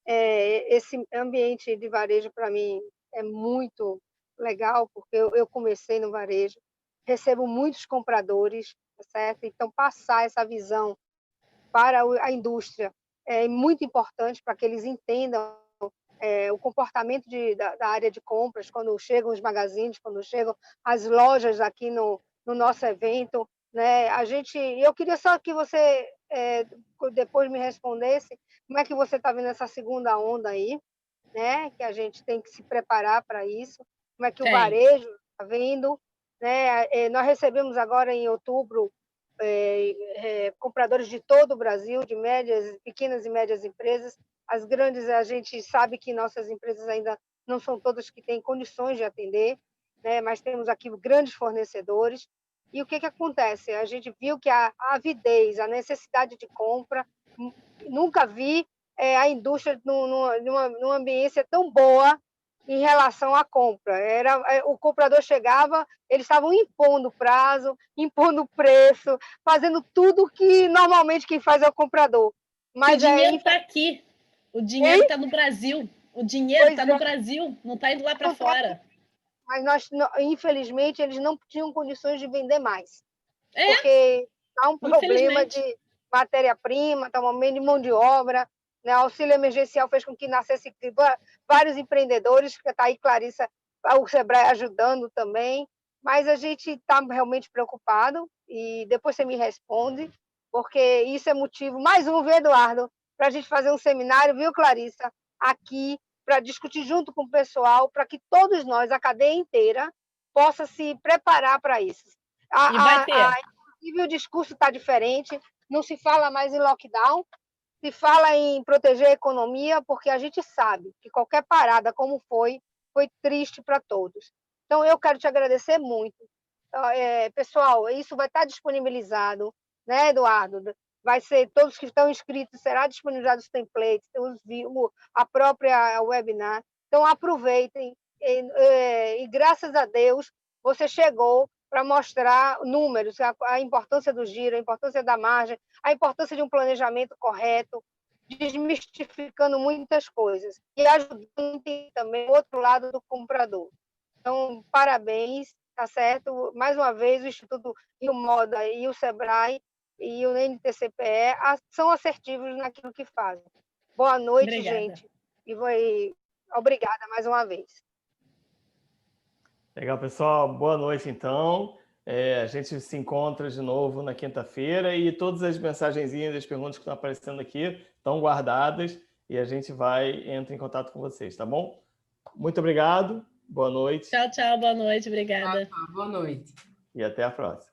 Esse ambiente de varejo, para mim, é muito legal, porque eu comecei no varejo, recebo muitos compradores, tá certo? Então, passar essa visão para a indústria é muito importante para que eles entendam o comportamento da área de compras, quando chegam os magazines, quando chegam as lojas aqui no nosso evento, né? Eu queria só que você depois me respondesse como é que você está vendo essa segunda onda aí, né? Que a gente tem que se preparar para isso, como é que o varejo está vendo, né? Nós recebemos agora em outubro compradores de todo o Brasil, de médias, pequenas e médias empresas. As grandes, a gente sabe que nossas empresas ainda não são todas que têm condições de atender, né? Mas temos aqui grandes fornecedores. E o que acontece? A gente viu que a avidez, a necessidade de compra, nunca vi a indústria numa ambiência tão boa em relação à compra. O comprador chegava, eles estavam impondo prazo, impondo preço, fazendo tudo que normalmente quem faz é o comprador. Mas o dinheiro está aqui, o dinheiro está no Brasil, o dinheiro está no Brasil, não está indo lá para fora. Mas infelizmente, eles não tinham condições de vender mais. Porque há um problema de matéria-prima, está um aumento de mão de obra, né? O auxílio emergencial fez com que nascesse vários empreendedores, que está aí Clarissa, o Sebrae ajudando também, mas a gente está realmente preocupado, e depois você me responde, porque isso é motivo, mais um, viu, Eduardo, para a gente fazer um seminário, viu, Clarissa, aqui, para discutir junto com o pessoal, para que todos nós, a cadeia inteira, possa se preparar para isso. E vai ter. Inclusive, o discurso está diferente, não se fala mais em lockdown, se fala em proteger a economia, porque a gente sabe que qualquer parada, como foi triste para todos. Então, eu quero te agradecer muito. Pessoal, isso vai estar disponibilizado, né, Eduardo? Vai ser, todos que estão inscritos, será disponibilizado os templates, a própria webinar. Então, aproveitem. E graças a Deus, você chegou para mostrar números, a importância do giro, a importância da margem, a importância de um planejamento correto, desmistificando muitas coisas e ajudando também o outro lado do comprador. Então, parabéns, tá certo? Mais uma vez, o Instituto Rio Moda e o Sebrae e o NTCPE são assertivos naquilo que fazem. Boa noite, Obrigada. gente. E obrigada mais uma vez. Legal, pessoal. Boa noite, então. A gente se encontra de novo na quinta-feira e todas as mensagenzinhas, as perguntas que estão aparecendo aqui estão guardadas e a gente entra em contato com vocês, tá bom? Muito obrigado. Boa noite. Tchau, tchau. Boa noite. Obrigada. Boa noite. E até a próxima.